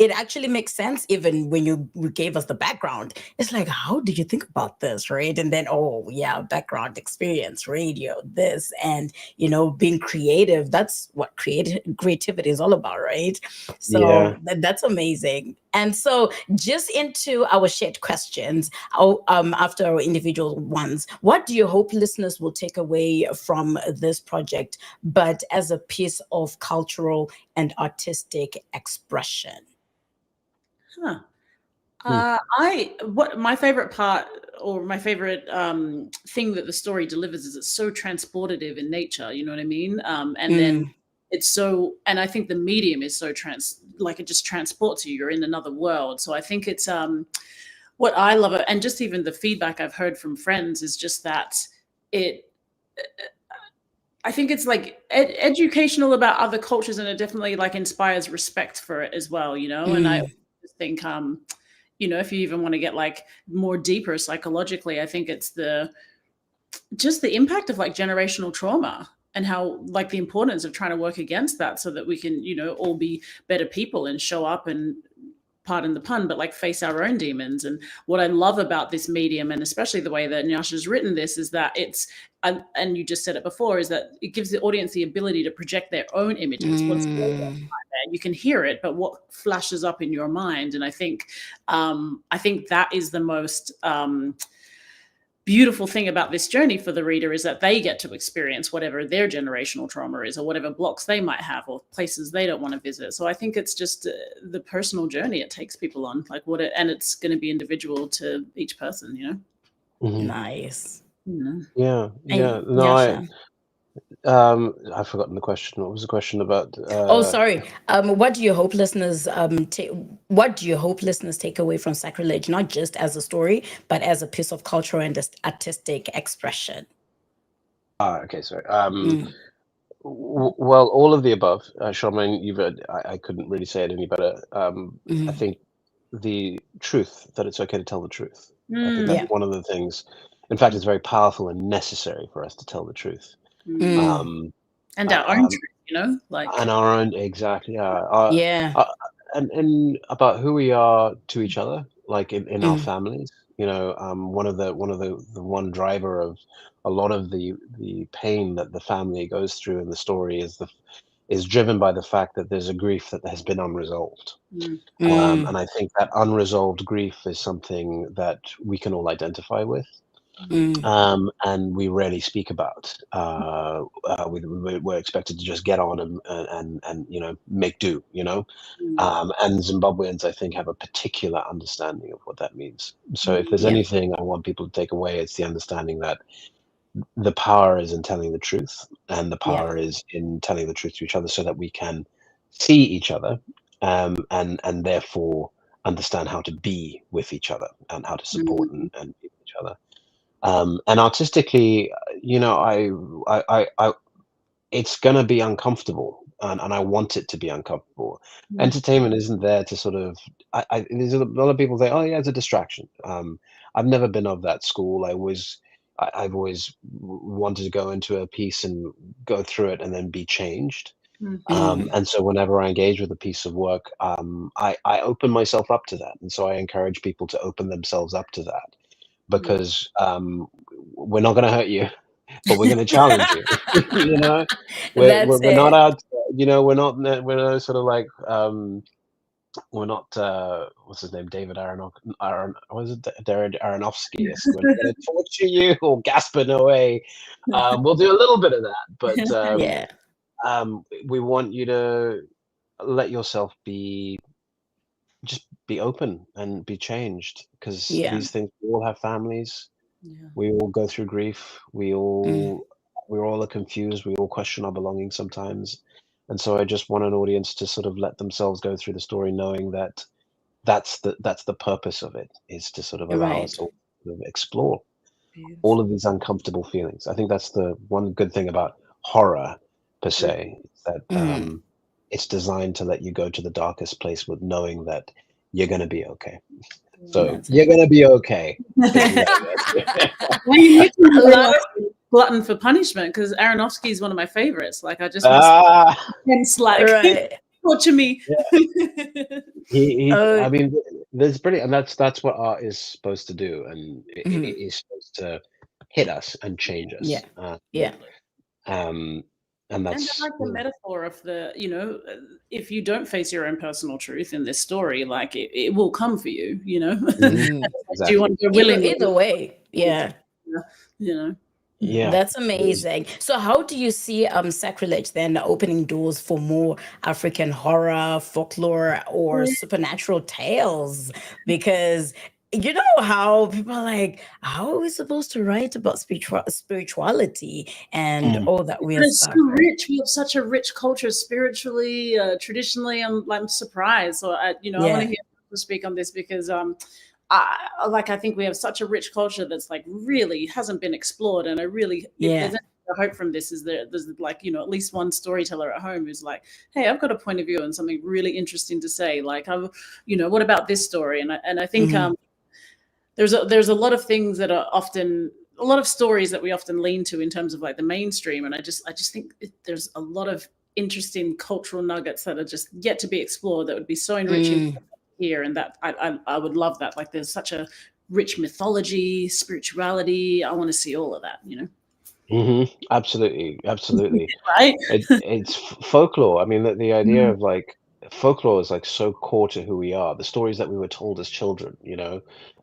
it actually makes sense. Even when you gave us the background, it's like, how did you think about this, right? And then, background experience, radio, this, and being creative. That's what creativity is all about, right? So that's amazing. And so, just into our shared questions, after our individual ones, what do you hope listeners will take away from this project, but as a piece of cultural and artistic expression? What my favorite part or my favorite thing that the story delivers is it's so transportative in nature. You know what I mean? And then it's so, and I think the medium is so like it just transports you. You're in another world. So I think it's what I love, and just even the feedback I've heard from friends is just that I think it's like educational about other cultures, and it definitely like inspires respect for it as well, you know. And I just think, you know, if you even want to get like more deeper psychologically, I think it's just the impact of like generational trauma and how like the importance of trying to work against that so that we can, you know, all be better people and show up and, pardon the pun, but like face our own demons. And what I love about this medium, and especially the way that Nyasha's written this, is that it's, and you just said it before, is that it gives the audience the ability to project their own images. What's going on there? You can hear it, but what flashes up in your mind? And I think that is the most beautiful thing about this journey for the reader, is that they get to experience whatever their generational trauma is, or whatever blocks they might have, or places they don't want to visit. So I think it's just the personal journey it takes people on, like and it's going to be individual to each person, you know. Nice. Yeah. Nyasha? I've forgotten the question. What was the question about? Sorry. What do you hope listeners take away from Sacrilege, not just as a story, but as a piece of cultural and artistic expression? Okay, sorry. Well, all of the above. Charmaine, I couldn't really say it any better. I think the truth, that it's okay to tell the truth. I think that's one of the things. In fact, it's very powerful and necessary for us to tell the truth. And our own truth, you know, like, and our own, exactly. And about who we are to each other, like in our families. You know, one of the driver of a lot of the pain that the family goes through in the story is driven by the fact that there's a grief that has been unresolved. And I think that unresolved grief is something that we can all identify with. And we rarely speak about. We're expected to just get on and you know, make do, you know. And Zimbabweans, I think, have a particular understanding of what that means. So if there's anything I want people to take away, it's the understanding that the power is in telling the truth, and the power is in telling the truth to each other, so that we can see each other, and therefore understand how to be with each other and how to support and be with each other. And artistically, you know, I it's going to be uncomfortable, and I want it to be uncomfortable. Entertainment isn't there to sort of, there's a lot of people say, oh yeah, it's a distraction. I've never been of that school. I've always wanted to go into a piece and go through it and then be changed. And so whenever I engage with a piece of work, I open myself up to that. And so I encourage people to open themselves up to that. Because we're not going to hurt you, but we're going to challenge you. You know, we're not out. You know, we're not sort of like we're not. What's his name? David was it Darren Aronofsky? Yes, we're not going to torture you or Gaspar Noé. We'll do a little bit of that, but we want you to let yourself just be open and be changed, because these things, we all have families, we all go through grief, we all are confused, we all question our belongings sometimes. And so I just want an audience to sort of let themselves go through the story, knowing that that's the purpose of it, is to sort of allow us all to explore all of these uncomfortable feelings. I think that's the one good thing about horror per se, that it's designed to let you go to the darkest place with knowing that you're going to be okay. So you're going to be okay. Glutton for punishment, because Aronofsky is one of my favorites. Like, I just torture me. I mean, there's brilliant, and that's what art is supposed to do, and it is supposed to hit us and change us. And that's, and like the metaphor of the, you know, if you don't face your own personal truth in this story, like it will come for you, you know. Exactly. Do you want to be willing either way? You know. That's amazing. So how do you see Sacrilege then opening doors for more African horror, folklore, or supernatural tales? Because you know how people are like, how are we supposed to write about spirituality and Mm. all that But weird it's stuff, so right? rich. We have such a rich culture spiritually, traditionally. I'm surprised. So I want to Yeah, hear you speak on this because I think we have such a rich culture that's like really hasn't been explored. And I really, if yeah. there's any hope from this, is there's like at least one storyteller at home who's like, hey, I've got a point of view and something really interesting to say. Like what about this story? And I think Hmm. there's a lot of things that are often a lot of stories that we often lean to in terms of like the mainstream, and I just think there's a lot of interesting cultural nuggets that are just yet to be explored that would be so enriching Mm. here, and that I would love that. Like there's such a rich mythology, spirituality. I want to see all of that. Absolutely, absolutely. Right? It's folklore. I mean, the idea of like folklore is like so core to who we are. The stories that we were told as children,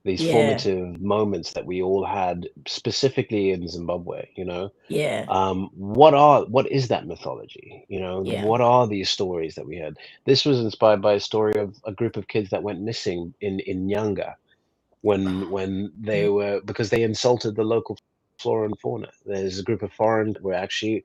these Yeah, formative moments that we all had, specifically in Zimbabwe. yeah, What is that mythology? yeah. What are these stories that we had? This was inspired by a story of a group of kids that went missing in Nyanga when they Mm. were because they insulted the local flora and fauna. There's a group of foreign were actually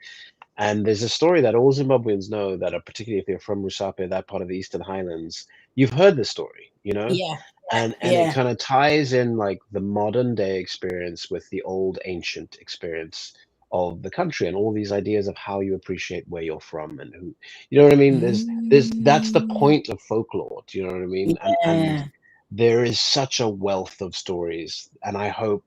and there's a story that all Zimbabweans know that are particularly if you're from Rusape, that part of the Eastern Highlands, you've heard this story, Yeah, and it yeah, kind of ties in like the modern day experience with the old ancient experience of the country and all these ideas of how you appreciate where you're from and who, you know what I mean? There's that's the mm, point of folklore. Do you know what I mean? And yeah, there is such a wealth of stories, and I hope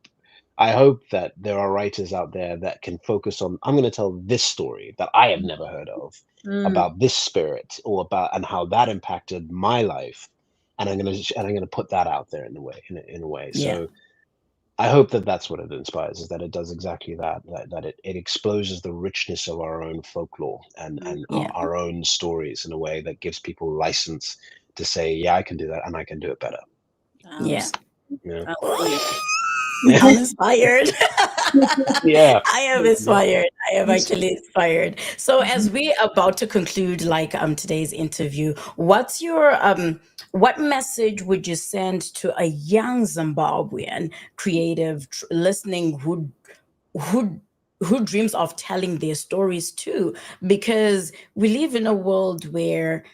that there are writers out there that can focus on, I'm going to tell this story that I have never heard of Mm. about this spirit or about and how that impacted my life, and I'm going to put that out there in a way. yeah, So I hope that that's what it inspires, is that it does exactly that it exposes the richness of our own folklore and yeah, our own stories in a way that gives people license to say, yeah, I can do that and I can do it better. yeah. Yeah. Hallelujah. I'm inspired. Yeah. I am Yeah. inspired. I am actually inspired. So as we about to conclude like today's interview, what message would you send to a young Zimbabwean creative listening who who dreams of telling their stories too? Because we live in a world where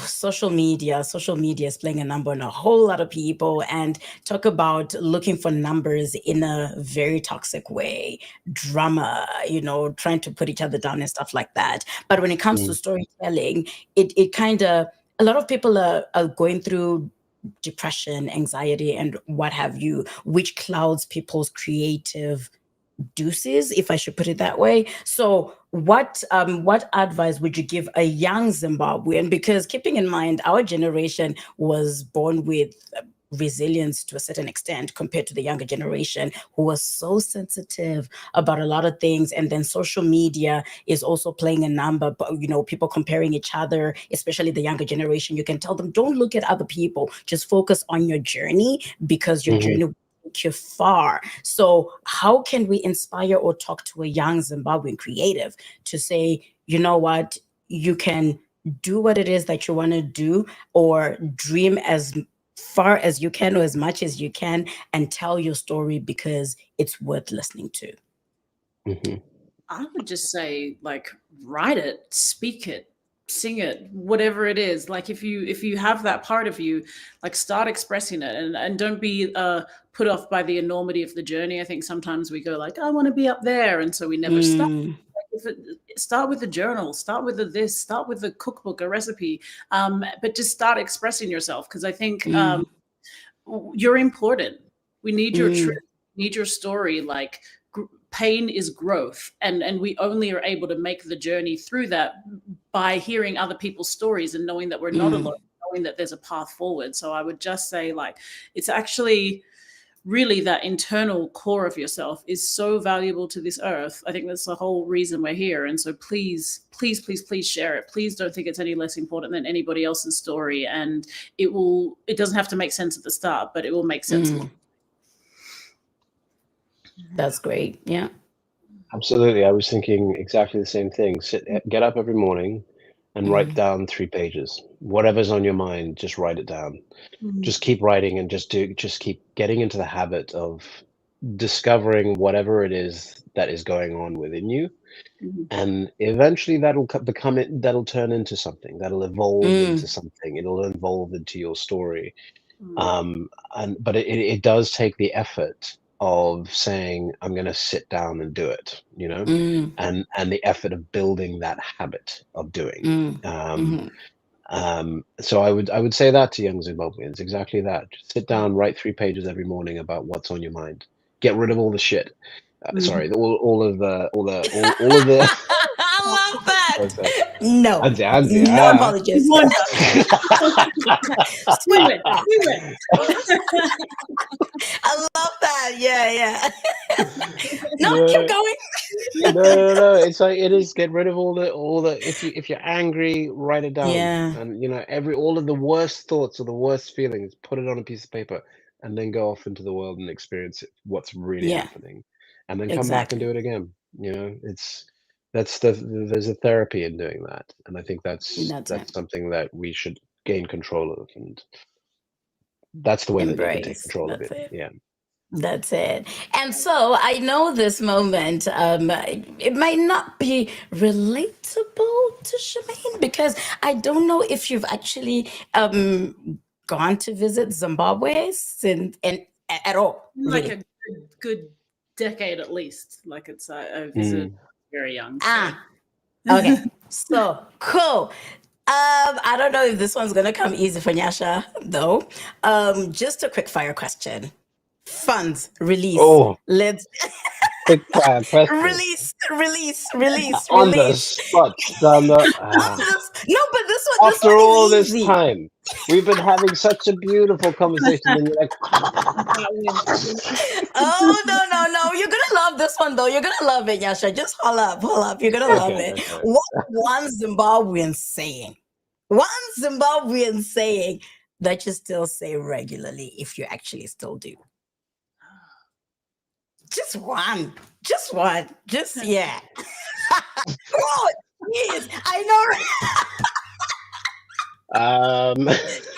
social media is playing a number on a whole lot of people, and talk about looking for numbers in a very toxic way, drama, trying to put each other down and stuff like that. But when it comes to Mm. storytelling, it kind of, a lot of people are going through depression, anxiety, and what have you, which clouds people's creative deuces, if I should put it that way. So what advice would you give a young Zimbabwean? Because keeping in mind our generation was born with resilience to a certain extent compared to the younger generation who was so sensitive about a lot of things, and then social media is also playing a number, but people comparing each other, especially the younger generation. You can tell them, don't look at other people, just focus on your journey, because your Mhm. journey will take you far. So how can we inspire or talk to a young Zimbabwean creative to say, you know what, you can do what it is that you want to do, or dream as far as you can or as much as you can, and tell your story because it's worth listening to? Mhm. I would just say like write it, speak it, sing it, whatever it is. Like if you have that part of you, like start expressing it, and don't be put off by the enormity of the journey. I think sometimes we go like, I want to be up there, and so we never start. Mm, If start with the journal, start with the this, start with the cookbook, a recipe, but just start expressing yourself, because I think mm, you're important. We need your truth, mm, need your story. Like pain is growth, and we only are able to make the journey through that by hearing other people's stories and knowing that we're not alone, mm, knowing that there's a path forward. So I would just say like it's actually really that internal core of yourself is so valuable to this earth. I think that's the whole reason we're here. And so please, please, please, please share it. Please don't think it's any less important than anybody else's story. And it doesn't have to make sense at the start, but it will make sense along. mm. That's great. Yeah. Absolutely. I was thinking exactly the same thing. Get up every morning, and write down 3 pages. Whatever's on your mind, just write it down. Just keep writing and just keep getting into the habit of discovering whatever it is that is going on within you. And eventually that'll that'll turn into something, that'll evolve into something, it'll evolve into your story. But it does take the effort of saying, I'm going to sit down and do it, you know, and the effort of building that habit of doing. So I would say that to young Zimbabweans, exactly that. Just sit down, write 3 pages every morning about what's on your mind. Get rid of all the shit. Sorry, all of the. I love that. No apologies. I love that. Yeah. No, keep going. No. It's like it is. Get rid of all the. If you're angry, write it down. Yeah. And you know all of the worst thoughts or the worst feelings, put it on a piece of paper, and then go off into the world and experience what's really happening, and then come back and do it again. You know, there's a therapy in doing that, and I think that's something that we should gain control of, and that's the way that you can take control of it. Yeah. That's it. And so I know this moment, it might not be relatable to Charmaine, because I don't know if you've actually gone to visit Zimbabwe at all. Like a good decade at least. Like I visited very young. So. Okay. So cool. I don't know if this one's gonna come easy for Nyasha though. Just a quick fire question. Funds release. Let's quick fire question. Release. On the spot. No, but this one. After all this time, we've been having such a beautiful conversation, and you're like, oh no! You're gonna love this one though. You're gonna love it, Nyasha. Just hold up. You're gonna love it. Okay. What one Zimbabwean saying? One Zimbabwean saying that you still say regularly, if you actually still do. Just one. Yeah. Oh, yes, I know.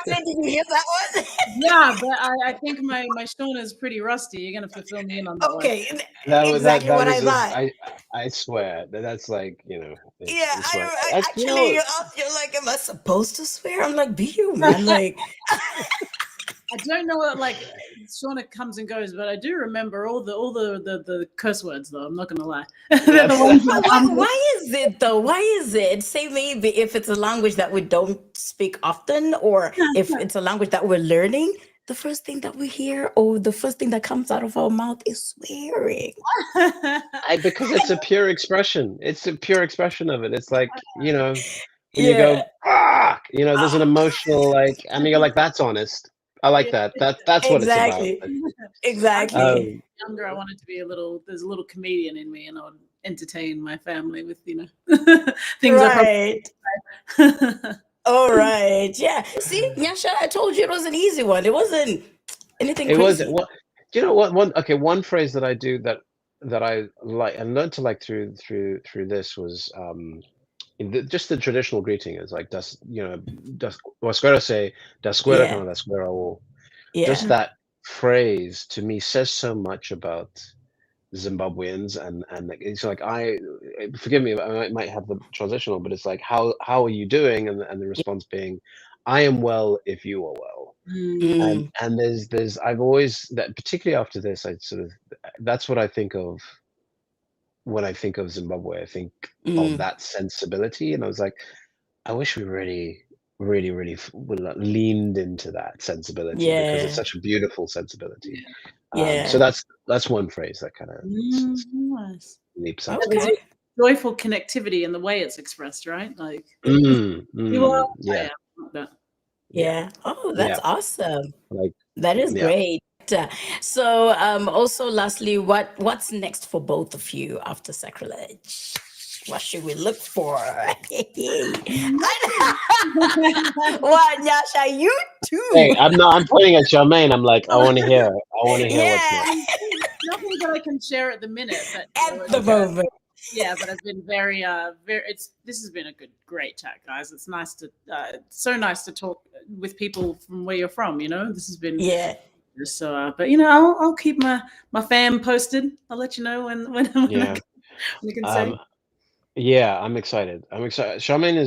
Did you hear that one? Yeah, but I think my Shona is pretty rusty. You're gonna have to fill me in on that. Okay, one. That was what I thought. I swear that's like, you know. Yeah, I actually, you're like, am I supposed to swear? I'm like, be human, like. I don't know what, like, Shauna comes and goes, but I do remember all the curse words though. I'm not gonna lie. They're the ones why is it though? Why is it? Say maybe if it's a language that we don't speak often, or if it's a language that we're learning, the first thing that we hear or the first thing that comes out of our mouth is swearing. Because it's a pure expression. It's a pure expression of it. It's like, you know, when you go, you know, there's an emotional, like, I mean, you're like, that's honest. I like that. That's what it's about. Exactly. Younger, I wanted to be there's a little comedian in me, and I would entertain my family with, you know, things. Right. All right. Yeah. See, Nyasha, I told you it was an easy one. It wasn't anything crazy. It wasn't. What, you know what? One phrase that I do that I like and learned to like through this was just the traditional greeting is like, wasquera say, dasquera kana dasquera o. Just that phrase to me says so much about Zimbabweans, and it's like, forgive me, I might have the transitional, but it's like, how are you doing, and the response being, I am well if you are well. And there's I've always, that particularly after this, that's what I think of when I think of Zimbabwe. I think of that sensibility, and I was like, I wish we really leaned into that sensibility, because it's such a beautiful sensibility. So that's one phrase that kind of leaps out. Okay. Joyful connectivity in the way it's expressed, right? Like you are. Yeah. Oh, that's awesome. Like, that is great. So also lastly, what's next for both of you after Sacrilege? What should we look for? What, Nyasha, you too. Hey, I'm pointing at Charmaine. I'm like, I want to hear what's next. Nothing that I can share at the minute. But, at the moment. Yeah, but I've been very, this has been a great chat, guys. It's nice to, so nice to talk with people from where you're from. This has been, Yeah. so. But I'll keep my fam posted. I'll let you know when Yeah. I can say. Yeah, I'm excited. I'm excited. Charmaine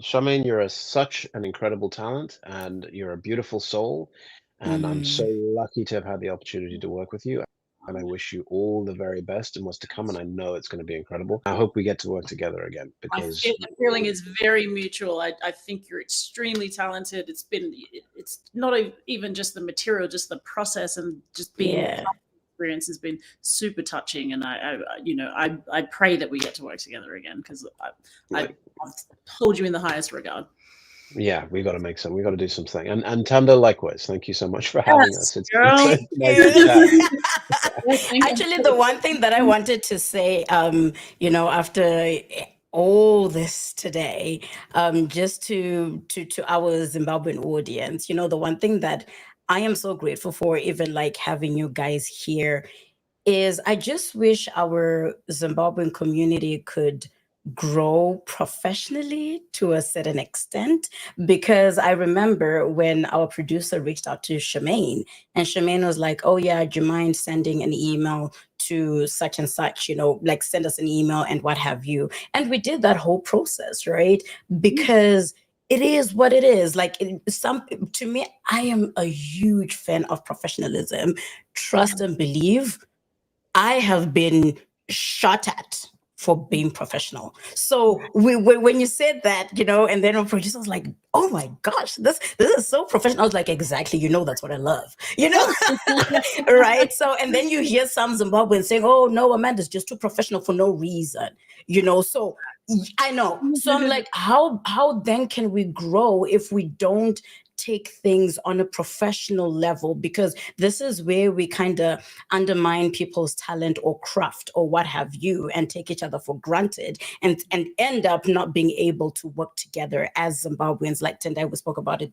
Charmaine, you're such an incredible talent, and you're a beautiful soul, and I'm so lucky to have had the opportunity to work with you. And I wish you all the very best in what's to come, and I know it's going to be incredible. I hope we get to work together again, I because feel the feeling is very mutual. I think you're extremely talented. It's not even just the material, just the process, and just being experience has been super touching. And I pray that we get to work together again, because I hold you in the highest regard. yeah, we got to do something. And Tanda, likewise, thank you so much for having us. It's so nice to chat. Actually, the one thing that I wanted to say, after all this today, just to our Zimbabwean audience, the one thing that I am so grateful for, even like having you guys here, is I just wish our Zimbabwean community could grow professionally to a certain extent, because I remember when our producer reached out to Charmaine, and Charmaine was like, oh yeah, do you mind sending an email to such and such, like send us an email and what have you. And we did that whole process, right? Because it is what it is. Like to me, I am a huge fan of professionalism, trust and believe. I have been shot at for being professional. So when you said that, and then our producer was like, oh my gosh, this is so professional. I was like, exactly, that's what I love, right? So, and then you hear some Zimbabweans saying, oh no, Amanda's just too professional for no reason, so I know. So I'm like, how then can we grow if we don't take things on a professional level? Because this is where we kind of undermine people's talent or craft or what have you, and take each other for granted, and end up not being able to work together as Zimbabweans. Like Tendai, we spoke about it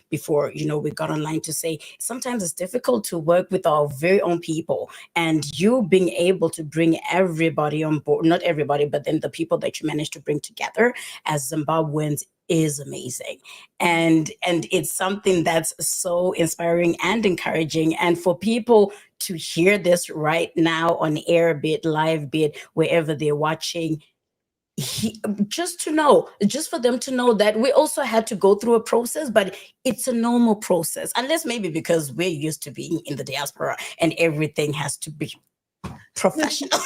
before, we got online to say sometimes it's difficult to work with our very own people, and you being able to bring everybody on board, not everybody, but then the people that you manage to bring together as Zimbabweans is amazing. And it's something that's so inspiring and encouraging. And for people to hear this right now on air, be it live, be it wherever they're watching, just for them to know that we also had to go through a process, but it's a normal process, unless maybe because we're used to being in the diaspora and everything has to be professional.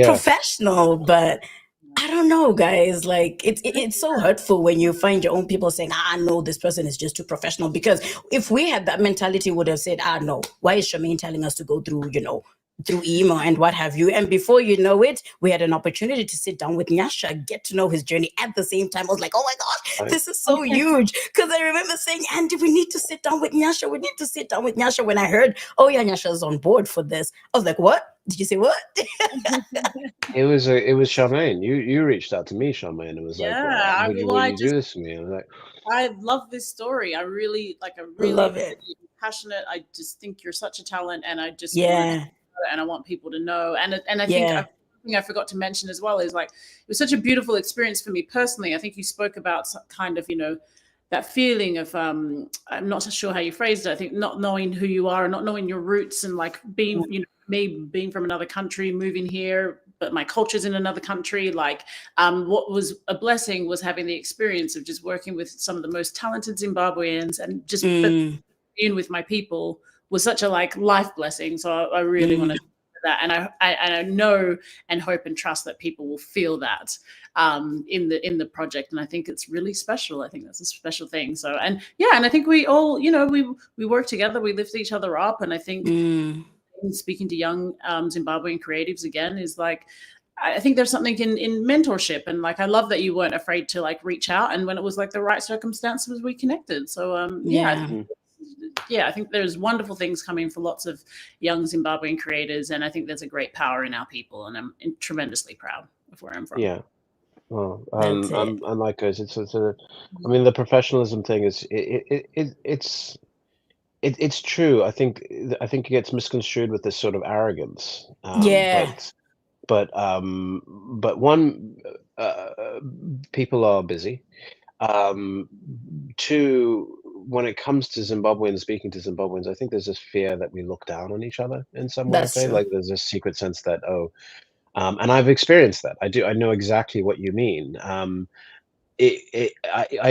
Professional. But I don't know, guys. Like it's so hurtful when you find your own people saying, no, this person is just too professional. Because if we had that mentality, would have said, no, why is Charmaine telling us to go through, through email and what have you? And before you know it, we had an opportunity to sit down with Nyasha, get to know his journey at the same time. I was like, oh my gosh, this is so huge. Because I remember saying, Andy, we need to sit down with Nyasha. We need to sit down with Nyasha. When I heard, oh yeah, Nyasha's on board for this, I was like, what? Did you say what? It was Charmaine. You reached out to me, Charmaine, and was like, would you do this to me? I was like, I love this story. I really love it. Passionate. I just think you're such a talent, and I just and I want people to know. And I think thing I forgot to mention as well is, like, it was such a beautiful experience for me personally. I think you spoke about kind of, that feeling of I'm not so sure how you phrased it. I think not knowing who you are and not knowing your roots, and like being, me being from another country, moving here, but my culture's in another country. Like, what was a blessing was having the experience of just working with some of the most talented Zimbabweans, and just being with my people was such a life blessing. So I really want to do that, and I know and hope and trust that people will feel that in the project. And I think it's really special. I think that's a special thing. So and I think we all, we work together, we lift each other up. And I think speaking to young Zimbabwean creatives again is like, I think there's something in mentorship, and like I love that you weren't afraid to reach out, and when it was the right circumstances, we connected. So I think there's wonderful things coming for lots of young Zimbabwean creators, and I think there's a great power in our people, and I'm tremendously proud of where I'm from. Yeah. Well, and likewise, the professionalism thing is it's true. I think it gets misconstrued with this sort of arrogance. But one, people are busy. Two, when it comes to Zimbabweans, speaking to Zimbabweans, I think there's this fear that we look down on each other in some way. That's Okay, true. like there's this secret sense that, oh, and I've experienced that. I know exactly what you mean. I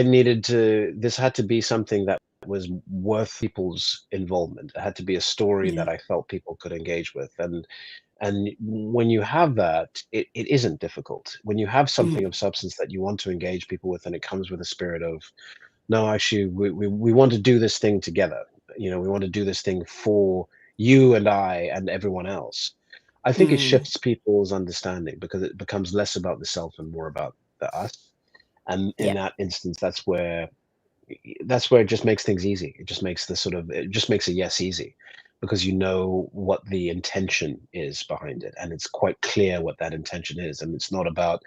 needed to. This had to be something that was worth people's involvement. It had to be a story Yeah. that I felt people could engage with, and when you have that, it isn't difficult. When you have something of substance that you want to engage people with, and it comes with a spirit of, no, actually, we want to do this thing together. You know, we want to do this thing for you and I and everyone else. I think it shifts people's understanding because it becomes less about the self and more about the us. And in Yeah. that instance, that's where it just makes things easy. It just makes it just makes a yes easy, because you know what the intention is behind it, and it's quite clear what that intention is, and it's not about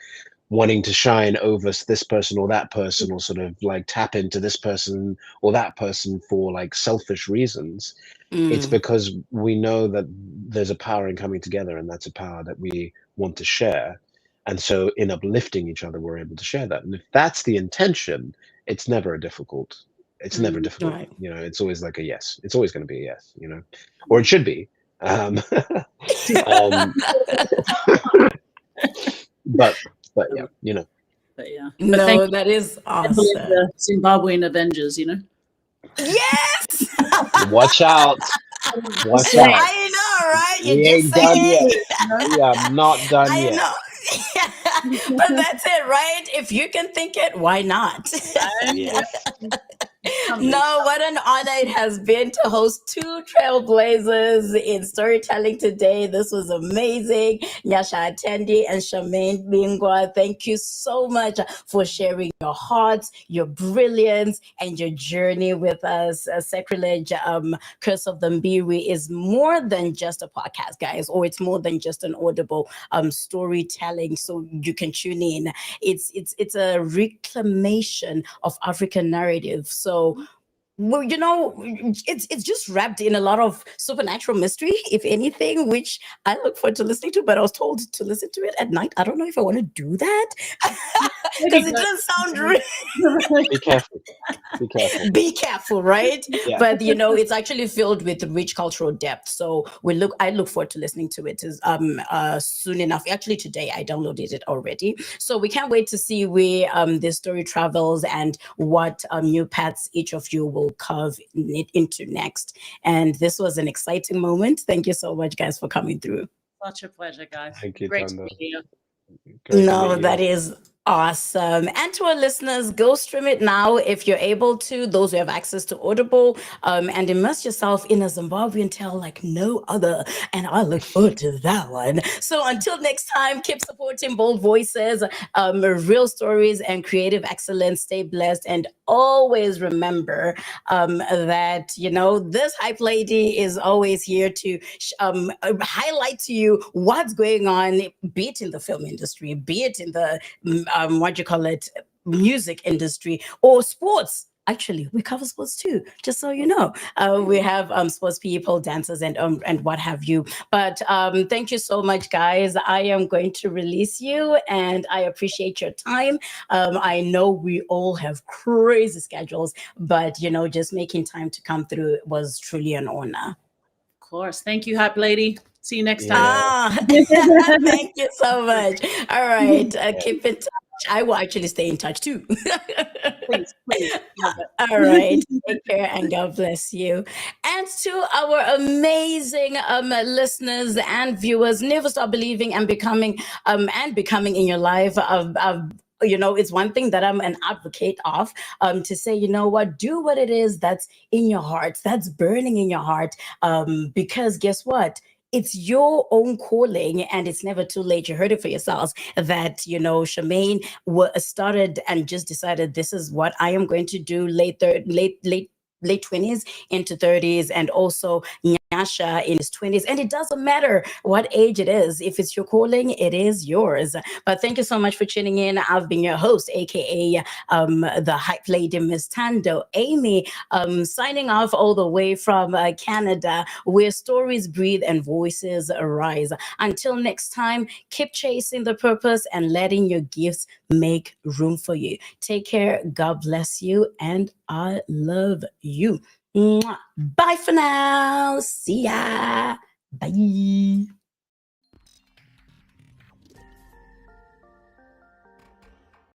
wanting to shine over this person or that person, or sort of like tap into this person or that person for like selfish reasons. It's because we know that there's a power in coming together, and that's a power that we want to share. And so in uplifting each other, we're able to share that. And if that's the intention, it's never difficult. Right. You know, it's always like a yes. It's always going to be a yes, you know, or it should be. Um, but yeah, you know. But yeah. No, that is awesome. The Zimbabwean Avengers, you know. Yes. Watch out. Watch out. I know, right? We You just ain't done say yet. We are not done I yet. know. But that's it, right? If you can think it, why not? Yeah. No, what an honor it has been to host two trailblazers in storytelling today. This was amazing. Nyasha Hatendi and Charmaine Bingwa, thank you so much for sharing your hearts, your brilliance, and your journey with us. Sacrilege, Curse of the Mbirwi is more than just a podcast, guys, or it's more than just an audible storytelling. So you can tune in. It's a reclamation of African narrative. So, well, you know, it's just wrapped in a lot of supernatural mystery, if anything, which I look forward to listening to. But I was told to listen to it at night. I don't know if I want to do that because it doesn't sound really. Be careful. Be careful. Be careful, right? Yeah. But you know, it's actually filled with rich cultural depth. So I look forward to listening to it soon enough. Actually, today I downloaded it already. So we can't wait to see where this story travels and what new paths each of you will carve into next. And this was an exciting moment. Thank you so much, guys, for coming through. Such a pleasure, guys. Thank you, Great Tanda. to be here. No, that is awesome. And to our listeners, go stream it now if you're able to, those who have access to Audible, and immerse yourself in a Zimbabwean tale like no other. And I look forward to that one. So until next time, keep supporting bold voices, real stories, and creative excellence. Stay blessed, and always remember that, you know, this hype lady is always here to highlight to you what's going on, be it in the film industry, be it in the music industry or sports. Actually, we cover sports too, just so you know. We have sports people, dancers, and what have you. But thank you so much, guys. I am going to release you, and I appreciate your time. I know we all have crazy schedules, but you know, just making time to come through was truly an honor. Of course. Thank you, hype lady. See you next time. Thank you so much. All right, keep in touch. I will actually stay in touch too. Please. All right, take care and God bless you. And to our amazing listeners and viewers, never stop believing and becoming in your life. You know, it's one thing that I'm an advocate of, to say, you know what, do what it is that's in your heart, that's burning in your heart, because guess what? It's your own calling, and it's never too late. You heard it for yourselves that, you know, Charmaine started and just decided this is what I am going to do late 20s into 30s, and also Nyasha in his 20s, and it doesn't matter what age it is. If it's your calling, it is yours. But thank you so much for tuning in. I've been your host, aka the hype lady, Miss Tando Amy, signing off all the way from Canada, where stories breathe and voices arise. Until next time, keep chasing the purpose and letting your gifts make room for you. Take care. God bless you, and I love you. Mwah. Bye for now. See ya. Bye.